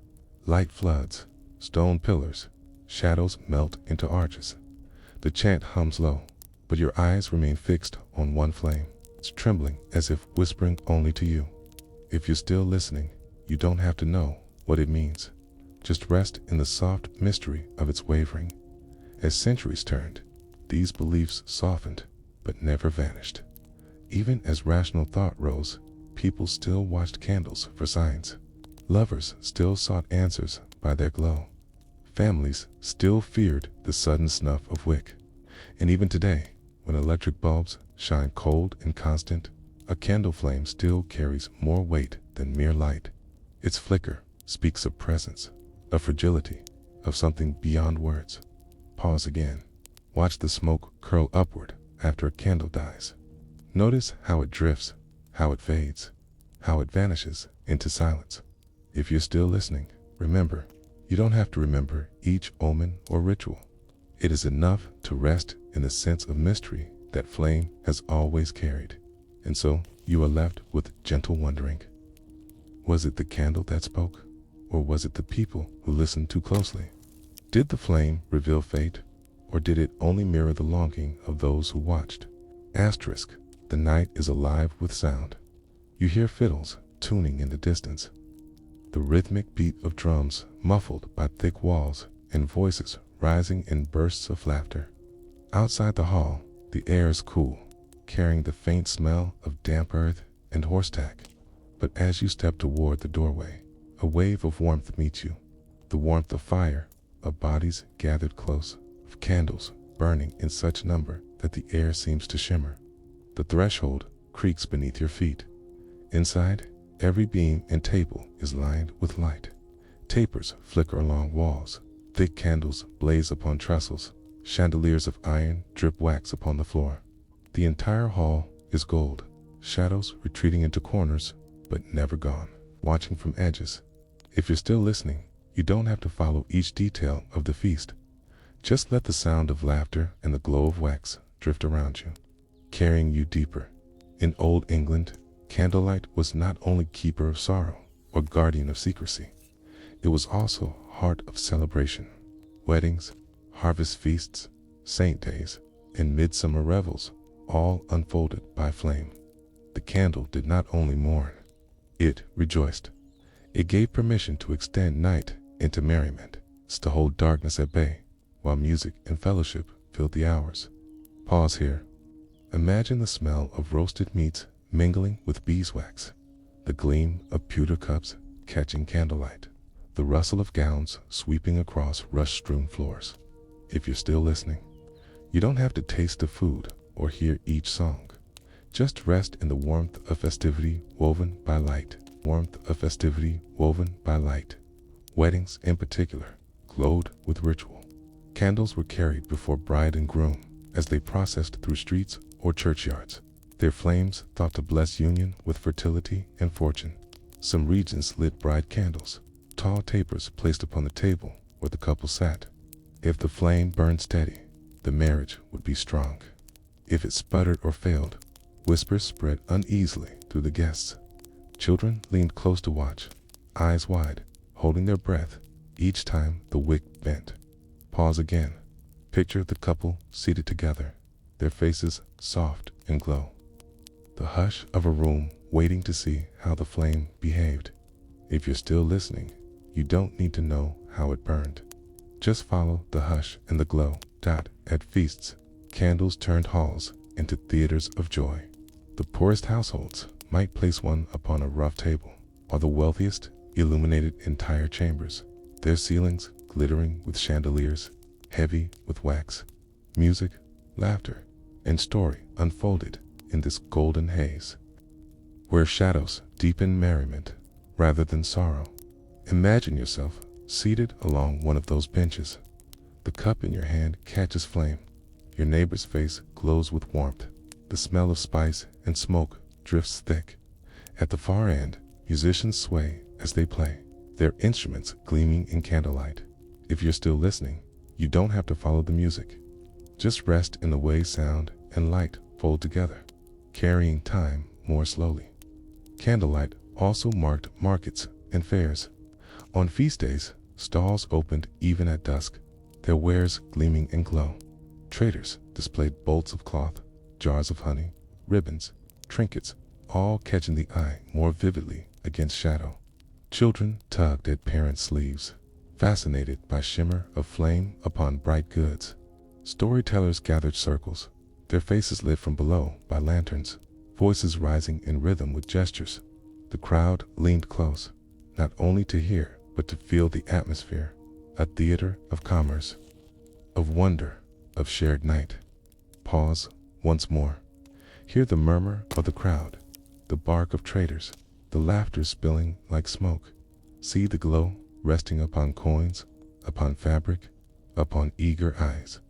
Light floods, stone pillars, shadows melt into arches. The chant hums low, but your eyes remain fixed on one flame. It's trembling as if whispering only to you. If you're still listening, you don't have to know what it means. Just rest in the soft mystery of its wavering. As centuries turned, these beliefs softened, but never vanished. Even as rational thought rose, people still watched candles for signs. Lovers still sought answers by their glow. Families still feared the sudden snuff of wick. And even today, when electric bulbs shine cold and constant, a candle flame still carries more weight than mere light. Its flicker speaks of presence, of fragility, of something beyond words. Pause again. Watch the smoke curl upward after a candle dies. Notice how it drifts, how it fades, how it vanishes into silence. If you're still listening, remember, you don't have to remember each omen or ritual. It is enough to rest in the sense of mystery that flame has always carried. And so you are left with gentle wondering. Was it the candle that spoke? Or was it the people who listened too closely? Did the flame reveal fate? Or did it only mirror the longing of those who watched? Asterisk. The night is alive with sound. You hear fiddles tuning in the distance, the rhythmic beat of drums muffled by thick walls, and voices rising in bursts of laughter. Outside the hall, the air is cool, carrying the faint smell of damp earth and horse tack. But as you step toward the doorway, a wave of warmth meets you, the warmth of fire, of bodies gathered close, of candles burning in such number that the air seems to shimmer. The threshold creaks beneath your feet. Inside, every beam and table is lined with light. Tapers flicker along walls, thick candles blaze upon trestles, chandeliers of iron drip wax upon the floor. The entire hall is gold, shadows retreating into corners, but never gone, watching from edges. If you're still listening, you don't have to follow each detail of the feast. Just let the sound of laughter and the glow of wax drift around you, carrying you deeper. In old England, candlelight was not only keeper of sorrow or guardian of secrecy, it was also heart of celebration. Weddings, harvest feasts, saint days, and midsummer revels all unfolded by flame. The candle did not only mourn, it rejoiced. It gave permission to extend night into merriment, to hold darkness at bay, while music and fellowship filled the hours. Pause here. Imagine the smell of roasted meats mingling with beeswax, the gleam of pewter cups catching candlelight, the rustle of gowns sweeping across rush-strewn floors. If you're still listening, you don't have to taste the food or hear each song. Just rest in the warmth of festivity woven by light. Warmth of festivity woven by light. Weddings, in particular, glowed with ritual. Candles were carried before bride and groom as they processed through streets or churchyards, their flames thought to bless union with fertility and fortune. Some regions lit bride candles, tall tapers placed upon the table where the couple sat. If the flame burned steady, the marriage would be strong. If it sputtered or failed, whispers spread uneasily through the guests. Children leaned close to watch, eyes wide, holding their breath each time the wick bent. Pause again. Picture the couple seated together, their faces soft and glow. The hush of a room waiting to see how the flame behaved. If you're still listening, you don't need to know how it burned. Just follow the hush and the glow. At feasts, candles turned halls into theaters of joy. The poorest households might place one upon a rough table, while the wealthiest illuminated entire chambers, their ceilings glittering with chandeliers, heavy with wax. Music, laughter, and story unfolded in this golden haze, where shadows deepen merriment rather than sorrow. Imagine yourself seated along one of those benches. The cup in your hand catches flame. Your neighbor's face glows with warmth. The smell of spice and smoke drifts thick. At the far end, musicians sway as they play, their instruments gleaming in candlelight. If you're still listening, you don't have to follow the music. Just rest in the way sound and light fold together, carrying time more slowly. Candlelight also marked markets and fairs. On feast days, stalls opened even at dusk, their wares gleaming in glow. Traders displayed bolts of cloth, jars of honey, ribbons, trinkets, all catching the eye more vividly against shadow. Children tugged at parents' sleeves, fascinated by shimmer of flame upon bright goods. Storytellers gathered circles, their faces lit from below by lanterns, voices rising in rhythm with gestures. The crowd leaned close, not only to hear, but to feel the atmosphere, a theater of commerce, of wonder, of shared night. Pause once more. Hear the murmur of the crowd, the bark of traders, the laughter spilling like smoke. See the glow resting upon coins, upon fabric, upon eager eyes.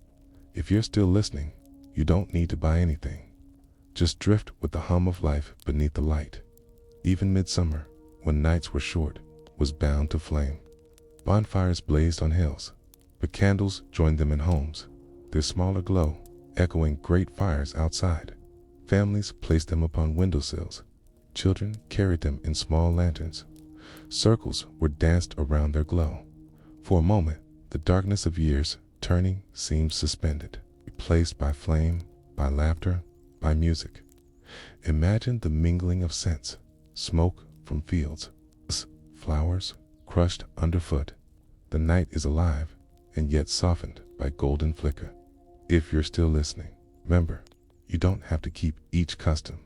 If you're still listening, you don't need to buy anything. Just drift with the hum of life beneath the light. Even midsummer, when nights were short, was bound to flame. Bonfires blazed on hills, but candles joined them in homes, their smaller glow echoing great fires outside. Families placed them upon windowsills. Children carried them in small lanterns. Circles were danced around their glow. For a moment, the darkness of years turning seemed suspended, replaced by flame, by laughter, by music. Imagine the mingling of scents, smoke from fields, flowers crushed underfoot. The night is alive and yet softened by golden flicker. If you're still listening, remember, you don't have to keep each custom.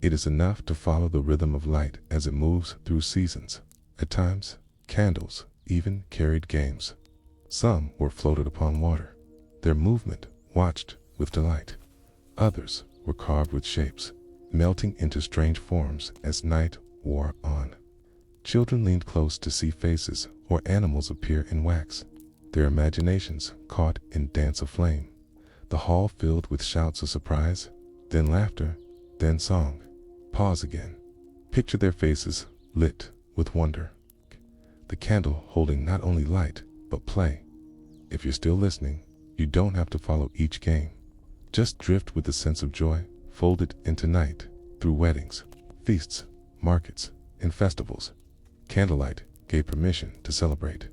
It is enough to follow the rhythm of light as it moves through seasons. At times, candles even carried games. Some were floated upon water, their movement watched with delight. Others were carved with shapes, melting into strange forms as night wore on. Children leaned close to see faces or animals appear in wax, their imaginations caught in dance of flame. The hall filled with shouts of surprise, then laughter, then song. Pause again. Picture their faces lit with wonder. The candle holding not only light, but play. If you're still listening, you don't have to follow each game. Just drift with the sense of joy, folded into night, through weddings, feasts, markets, and festivals. Candlelight gave permission to celebrate.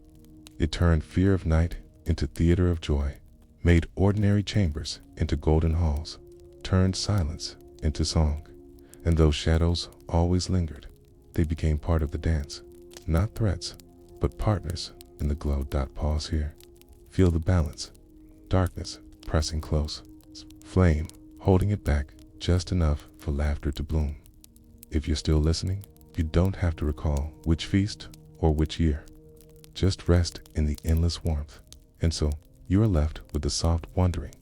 It turned fear of night into theater of joy, made ordinary chambers into golden halls, turned silence into song. And though shadows always lingered, they became part of the dance, not threats, but partners in the glow. Pause here. Feel the balance. Darkness pressing close, flame holding it back just enough for laughter to bloom. If you're still listening, you don't have to recall which feast or which year. Just rest in the endless warmth. And so, you are left with the soft wondering.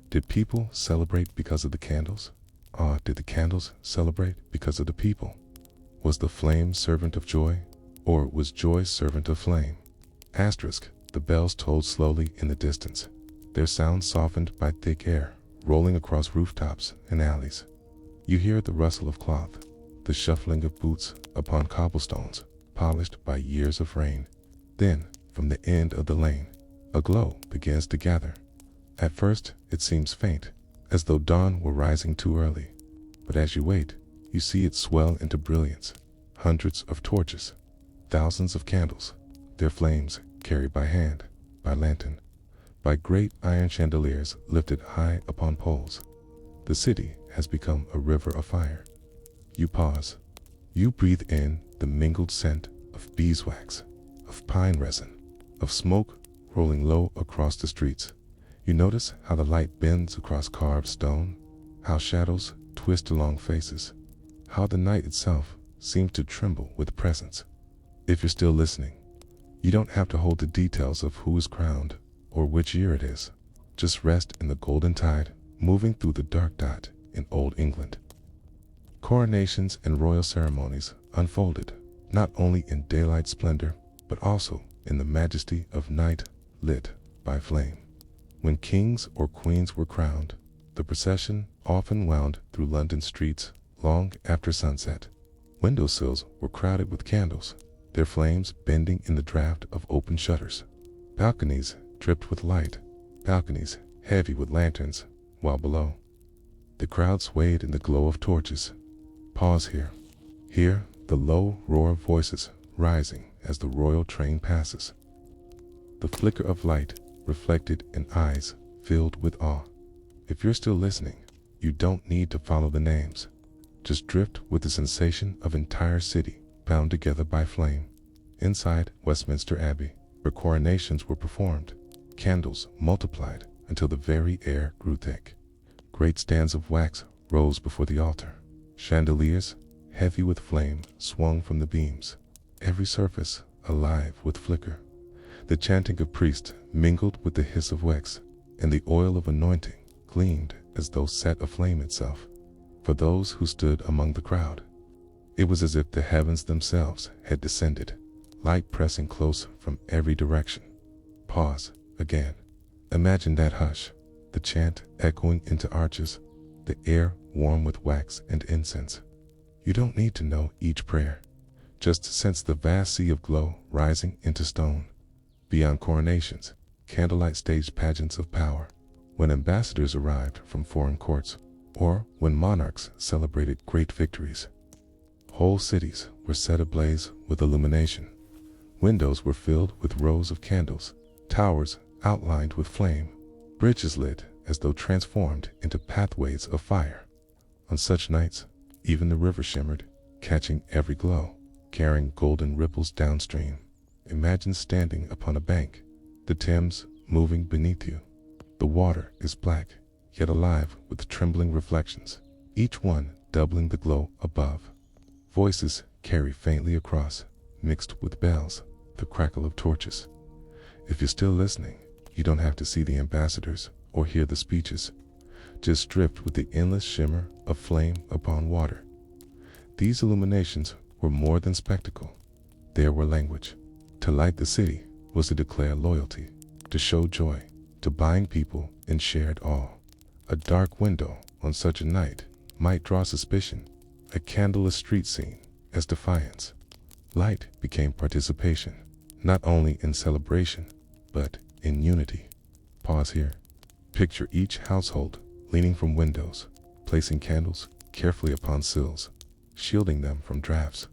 Did people celebrate because of the candles? Or did the candles celebrate because of the people? Was the flame servant of joy, or was joy servant of flame? Asterisk, the bells tolled slowly in the distance, their sound softened by thick air, rolling across rooftops and alleys. You hear the rustle of cloth, the shuffling of boots upon cobblestones, polished by years of rain. Then, from the end of the lane, a glow begins to gather. At first, it seems faint, as though dawn were rising too early. But as you wait, you see it swell into brilliance. Hundreds of torches, thousands of candles, their flames carried by hand, by lantern, by great iron chandeliers lifted high upon poles. The city has become a river of fire. You pause. You breathe in the mingled scent of beeswax, of pine resin, of smoke rolling low across the streets. You notice how the light bends across carved stone, how shadows twist along faces, how the night itself seems to tremble with presence. If you're still listening, you don't have to hold the details of who is crowned or which year it is. Just rest in the golden tide moving through the dark dot in Old England. Coronations and royal ceremonies unfolded, not only in daylight splendor, but also in the majesty of night lit by flame. When kings or queens were crowned, the procession often wound through London streets long after sunset. Windowsills were crowded with candles, their flames bending in the draft of open shutters. Balconies dripped with light, balconies heavy with lanterns, while below, the crowd swayed in the glow of torches. Pause here. Hear the low roar of voices rising as the royal train passes. The flicker of light reflected in eyes filled with awe. If you're still listening, you don't need to follow the names. Just drift with the sensation of entire city bound together by flame. Inside Westminster Abbey, where coronations were performed, candles multiplied until the very air grew thick. Great stands of wax rose before the altar. Chandeliers, heavy with flame, swung from the beams, every surface alive with flicker. The chanting of priests mingled with the hiss of wax, and the oil of anointing gleamed as though set aflame itself. For those who stood among the crowd, it was as if the heavens themselves had descended, light pressing close from every direction. Pause again. Imagine that hush, the chant echoing into arches, the air warm with wax and incense. You don't need to know each prayer. Just sense the vast sea of glow rising into stone. Beyond coronations, candlelight staged pageants of power. when ambassadors arrived from foreign courts, or when monarchs celebrated great victories. Whole cities were set ablaze with illumination. Windows were filled with rows of candles, towers outlined with flame, bridges lit as though transformed into pathways of fire. On such nights, even the river shimmered, catching every glow, carrying golden ripples downstream. Imagine standing upon a bank, the Thames moving beneath you. The water is black, yet alive with trembling reflections, each one doubling the glow above. Voices carry faintly across, mixed with bells, the crackle of torches. If you're still listening, you don't have to see the ambassadors or hear the speeches. Just drift with the endless shimmer of flame upon water. These illuminations were more than spectacle. They were language. To light the city was to declare loyalty, to show joy, to bind people in shared awe. A dark window on such a night might draw suspicion, a candleless street scene as defiance. Light became participation, not only in celebration, but in unity. Pause here. Picture each household leaning from windows, placing candles carefully upon sills, shielding them from drafts.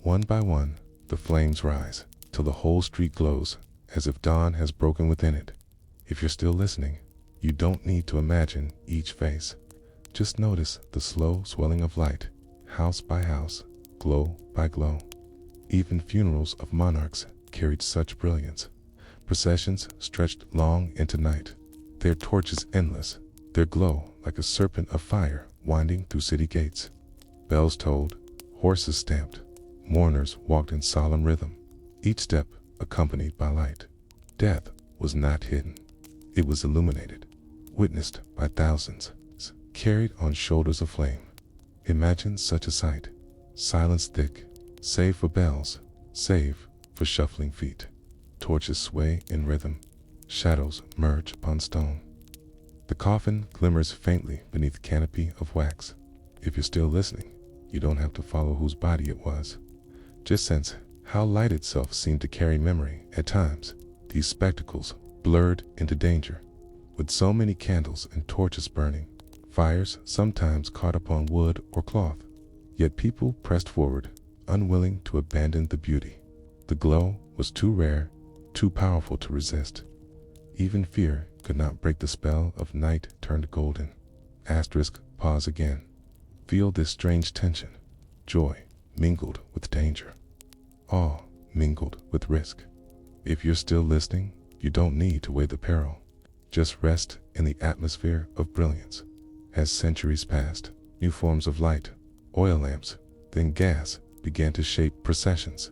One by one, the flames rise, till the whole street glows, as if dawn has broken within it. If you're still listening, you don't need to imagine each face. Just notice the slow swelling of light, house by house, glow by glow. Even funerals of monarchs carried such brilliance. Processions stretched long into night, their torches endless, their glow like a serpent of fire winding through city gates. Bells tolled, horses stamped, mourners walked in solemn rhythm, each step accompanied by light. Death was not hidden. It was illuminated, witnessed by thousands, carried on shoulders of flame. Imagine such a sight. Silence thick, save for bells, save for shuffling feet. Torches sway in rhythm, shadows merge upon stone. The coffin glimmers faintly beneath canopy of wax. If you're still listening, you don't have to follow whose body it was. Just sense how light itself seemed to carry memory at times. These spectacles blurred into danger. With so many candles and torches burning, fires sometimes caught upon wood or cloth. Yet people pressed forward, unwilling to abandon the beauty. The glow was too rare, too powerful to resist. Even fear could not break the spell of night turned golden. Asterisk, pause again. Feel this strange tension. Joy mingled with danger. Awe mingled with risk. If you're still listening, you don't need to weigh the peril. Just rest in the atmosphere of brilliance. As centuries passed, new forms of light, oil lamps, then gas, began to shape processions.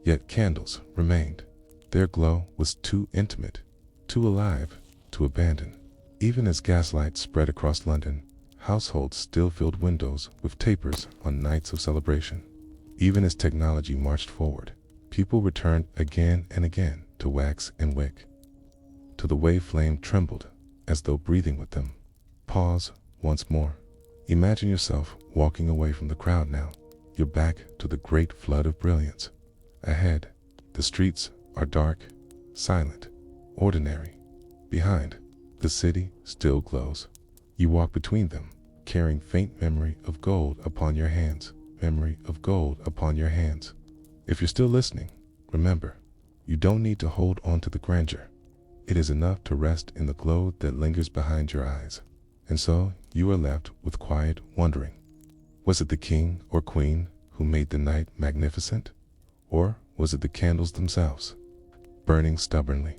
Yet candles remained. Their glow was too intimate, too alive, to abandon. Even as gaslight spread across London, households still filled windows with tapers on nights of celebration. Even as technology marched forward, people returned again and again to wax and wick. To the way flame trembled, as though breathing with them. Pause once more. Imagine yourself walking away from the crowd now, your back to the great flood of brilliance. Ahead, the streets are dark, silent, ordinary. Behind, the city still glows. You walk between them, carrying faint memory of gold upon your hands, memory of gold upon your hands. If you're still listening, remember, you don't need to hold on to the grandeur. It is enough to rest in the glow that lingers behind your eyes. And so you are left with quiet wondering. Was it the king or queen who made the night magnificent? Or was it the candles themselves, burning stubbornly,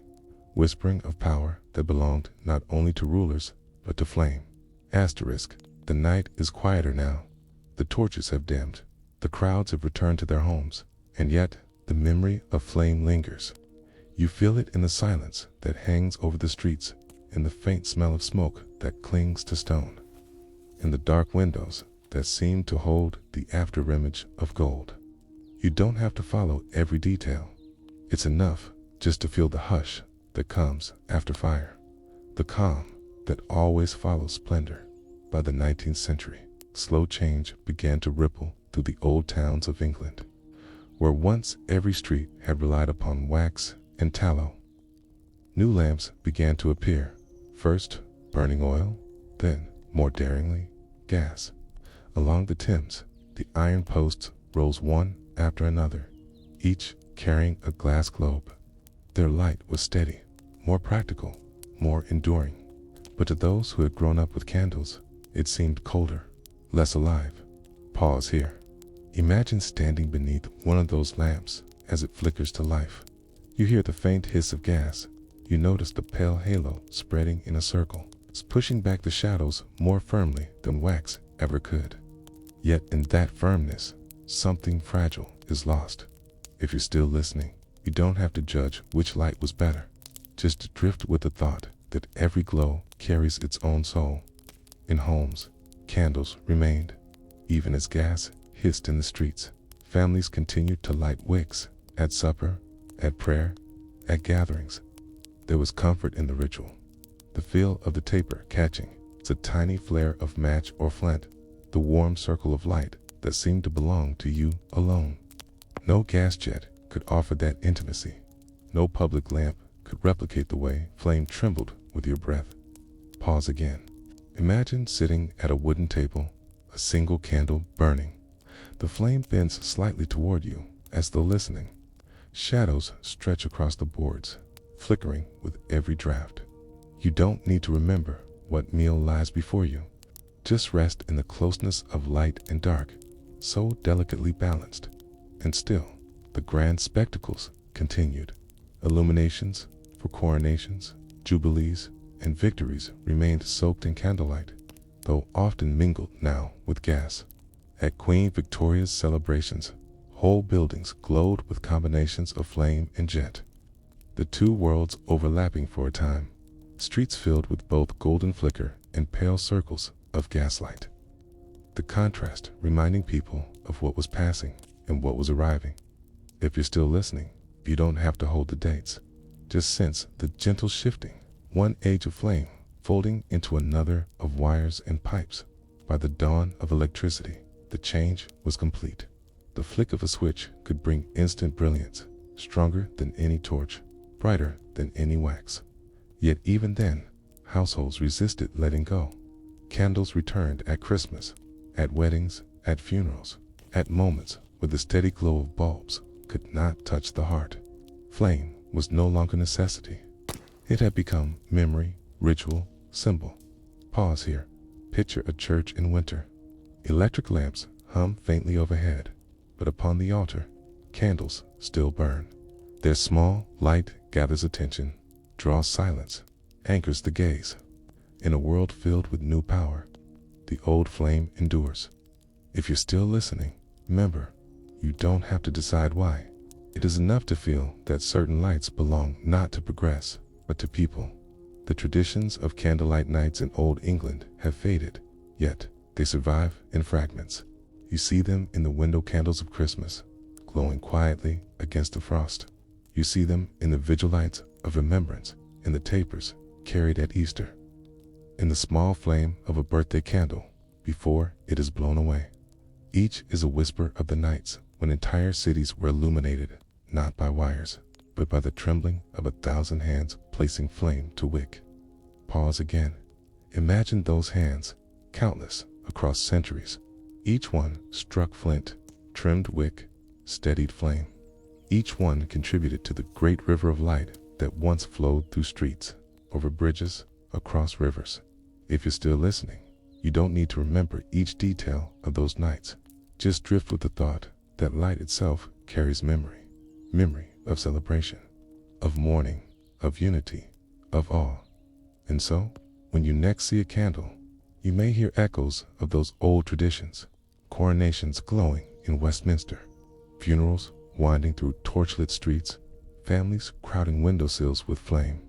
whispering of power that belonged not only to rulers, but to flame? Asterisk, the night is quieter now. The torches have dimmed. The crowds have returned to their homes. And yet, the memory of flame lingers. You feel it in the silence that hangs over the streets, in the faint smell of smoke that clings to stone, in the dark windows that seem to hold the after-image of gold. You don't have to follow every detail. It's enough just to feel the hush that comes after fire, the calm that always follows splendor. By the 19th century, slow change began to ripple through the old towns of England, where once every street had relied upon wax and tallow. New lamps began to appear, first burning oil, then, more daringly, gas. Along the Thames, the iron posts rose one after another, each carrying a glass globe. Their light was steady, more practical, more enduring. But to those who had grown up with candles, it seemed colder, less alive. Pause here. Imagine standing beneath one of those lamps as it flickers to life. You hear the faint hiss of gas. You notice the pale halo spreading in a circle, pushing back the shadows more firmly than wax ever could. Yet in that firmness, something fragile is lost. If you're still listening, you don't have to judge which light was better. Just drift with the thought that every glow carries its own soul. In homes, candles remained, even as gas hissed in the streets. Families continued to light wicks at supper, at prayer, at gatherings. There was comfort in the ritual. The feel of the taper catching, the tiny flare of match or flint, the warm circle of light that seemed to belong to you alone. No gas jet could offer that intimacy. No public lamp could replicate the way flame trembled with your breath. Pause again. Imagine sitting at a wooden table, a single candle burning. The flame bends slightly toward you as though listening. Shadows stretch across the boards, flickering with every draft. You don't need to remember what meal lies before you. Just rest in the closeness of light and dark, so delicately balanced. And still, the grand spectacles continued. Illuminations for coronations, jubilees, and victories remained soaked in candlelight, though often mingled now with gas. At Queen Victoria's celebrations, whole buildings glowed with combinations of flame and jet. The two worlds overlapping for a time, streets filled with both golden flicker and pale circles of gaslight. The contrast reminding people of what was passing and what was arriving. If you're still listening, you don't have to hold the dates. Just sense the gentle shifting, one age of flame folding into another of wires and pipes. By the dawn of electricity, the change was complete. The flick of a switch could bring instant brilliance, stronger than any torch, brighter than any wax. Yet even then, households resisted letting go. Candles returned at Christmas, at weddings, at funerals, at moments where the steady glow of bulbs could not touch the heart. Flame was no longer necessity. It had become memory, ritual, symbol. Pause here. Picture a church in winter. Electric lamps hum faintly overhead, but upon the altar, candles still burn. Their small light gathers attention, draws silence, anchors the gaze. In a world filled with new power, the old flame endures. If you're still listening, remember, you don't have to decide why. It is enough to feel that certain lights belong not to progress, but to people. The traditions of candlelight nights in Old England have faded, yet they survive in fragments. You see them in the window candles of Christmas, glowing quietly against the frost. You see them in the vigil lights of remembrance, in the tapers carried at Easter, in the small flame of a birthday candle before it is blown away. Each is a whisper of the nights when entire cities were illuminated, not by wires, but by the trembling of 1,000 hands placing flame to wick. Pause again. Imagine those hands, countless across centuries. Each one struck flint, trimmed wick, steadied flame. Each one contributed to the great river of light that once flowed through streets, over bridges, across rivers. If you're still listening, you don't need to remember each detail of those nights. Just drift with the thought that light itself carries memory. Memory of celebration, of mourning, of unity, of awe. And so, when you next see a candle, you may hear echoes of those old traditions. Coronations glowing in Westminster, funerals winding through torchlit streets, families crowding windowsills with flame.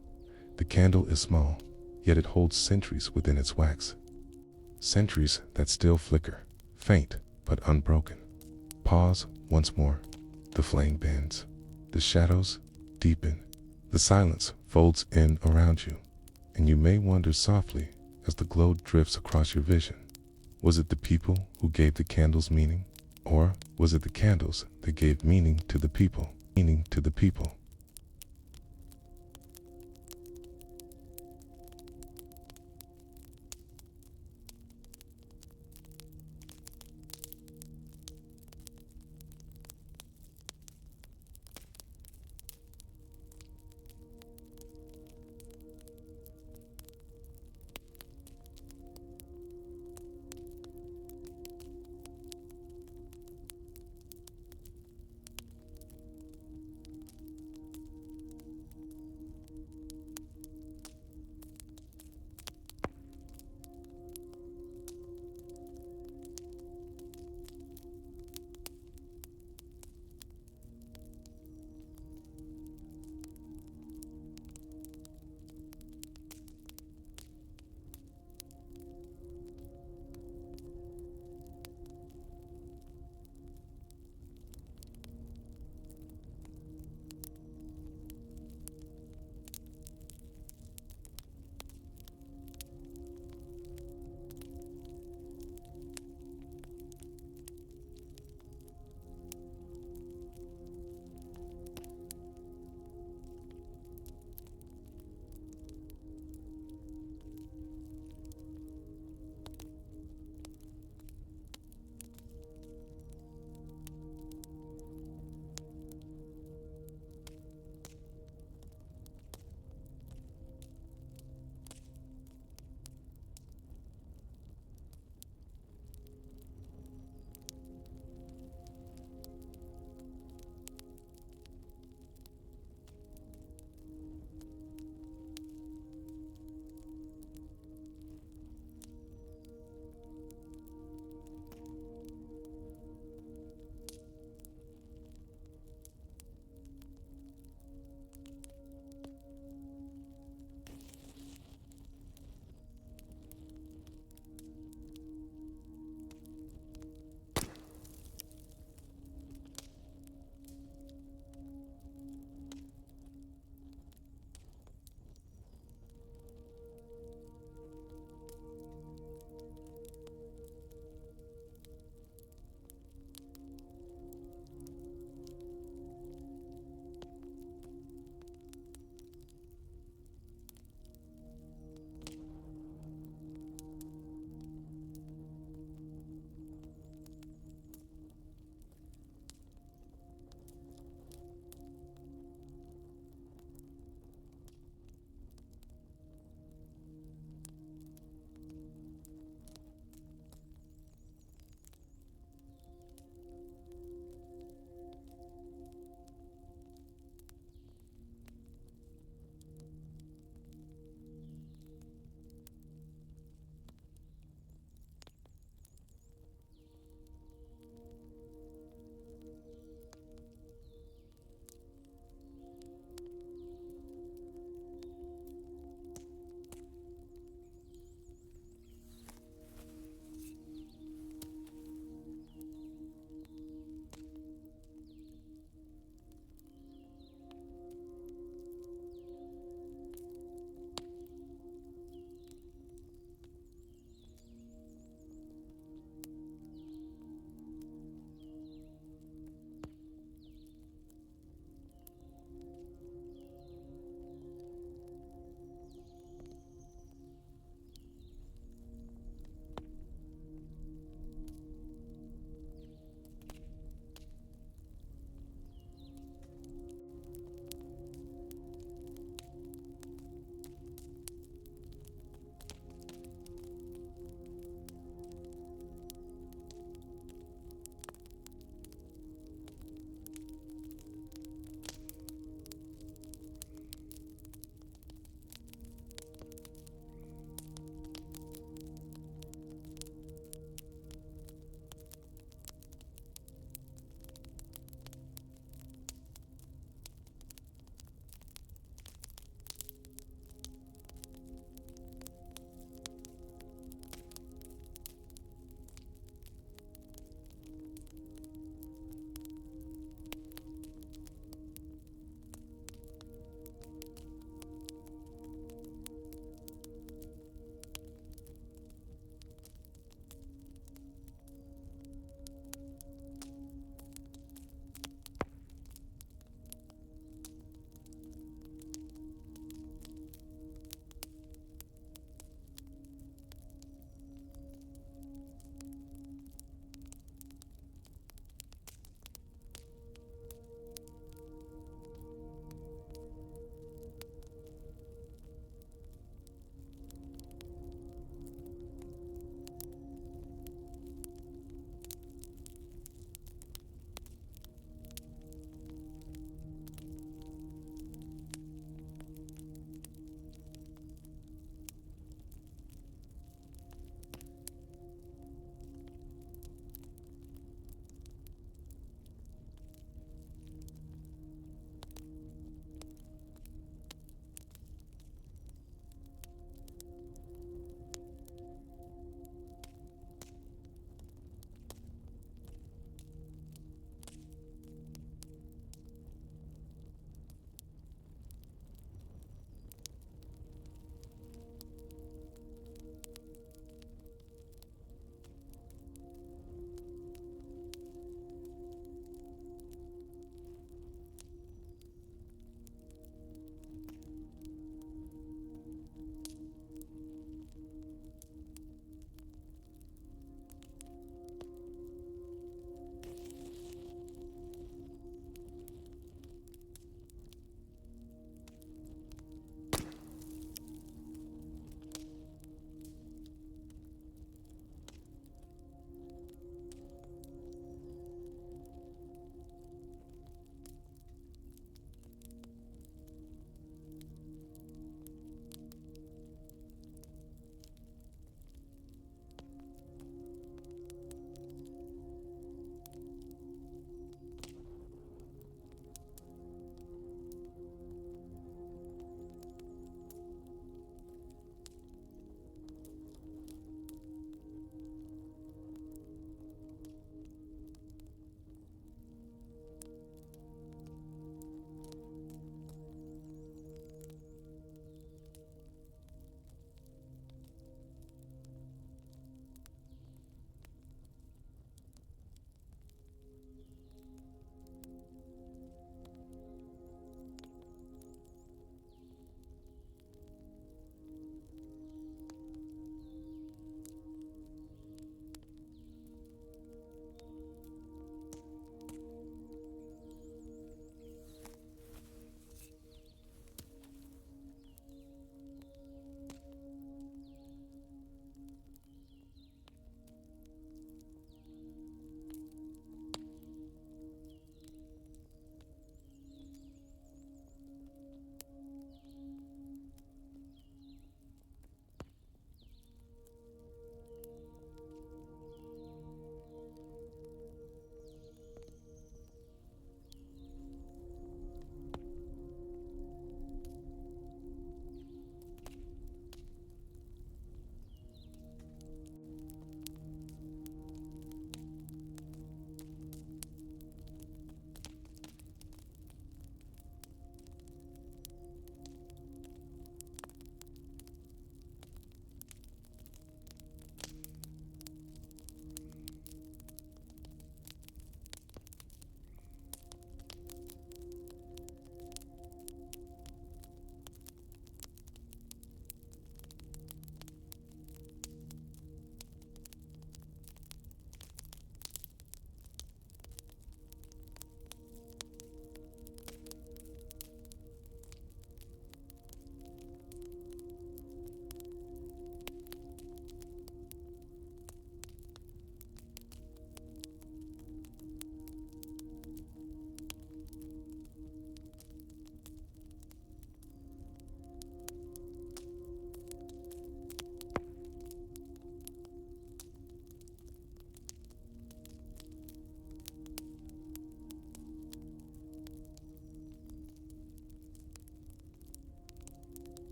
The candle is small, yet it holds centuries within its wax. Centuries that still flicker, faint but unbroken. Pause once more. The flame bends. The shadows deepen. The silence folds in around you, and you may wonder softly as the glow drifts across your vision. Was it the people who gave the candles meaning? Or was it the candles that gave meaning to the people? Meaning to the people.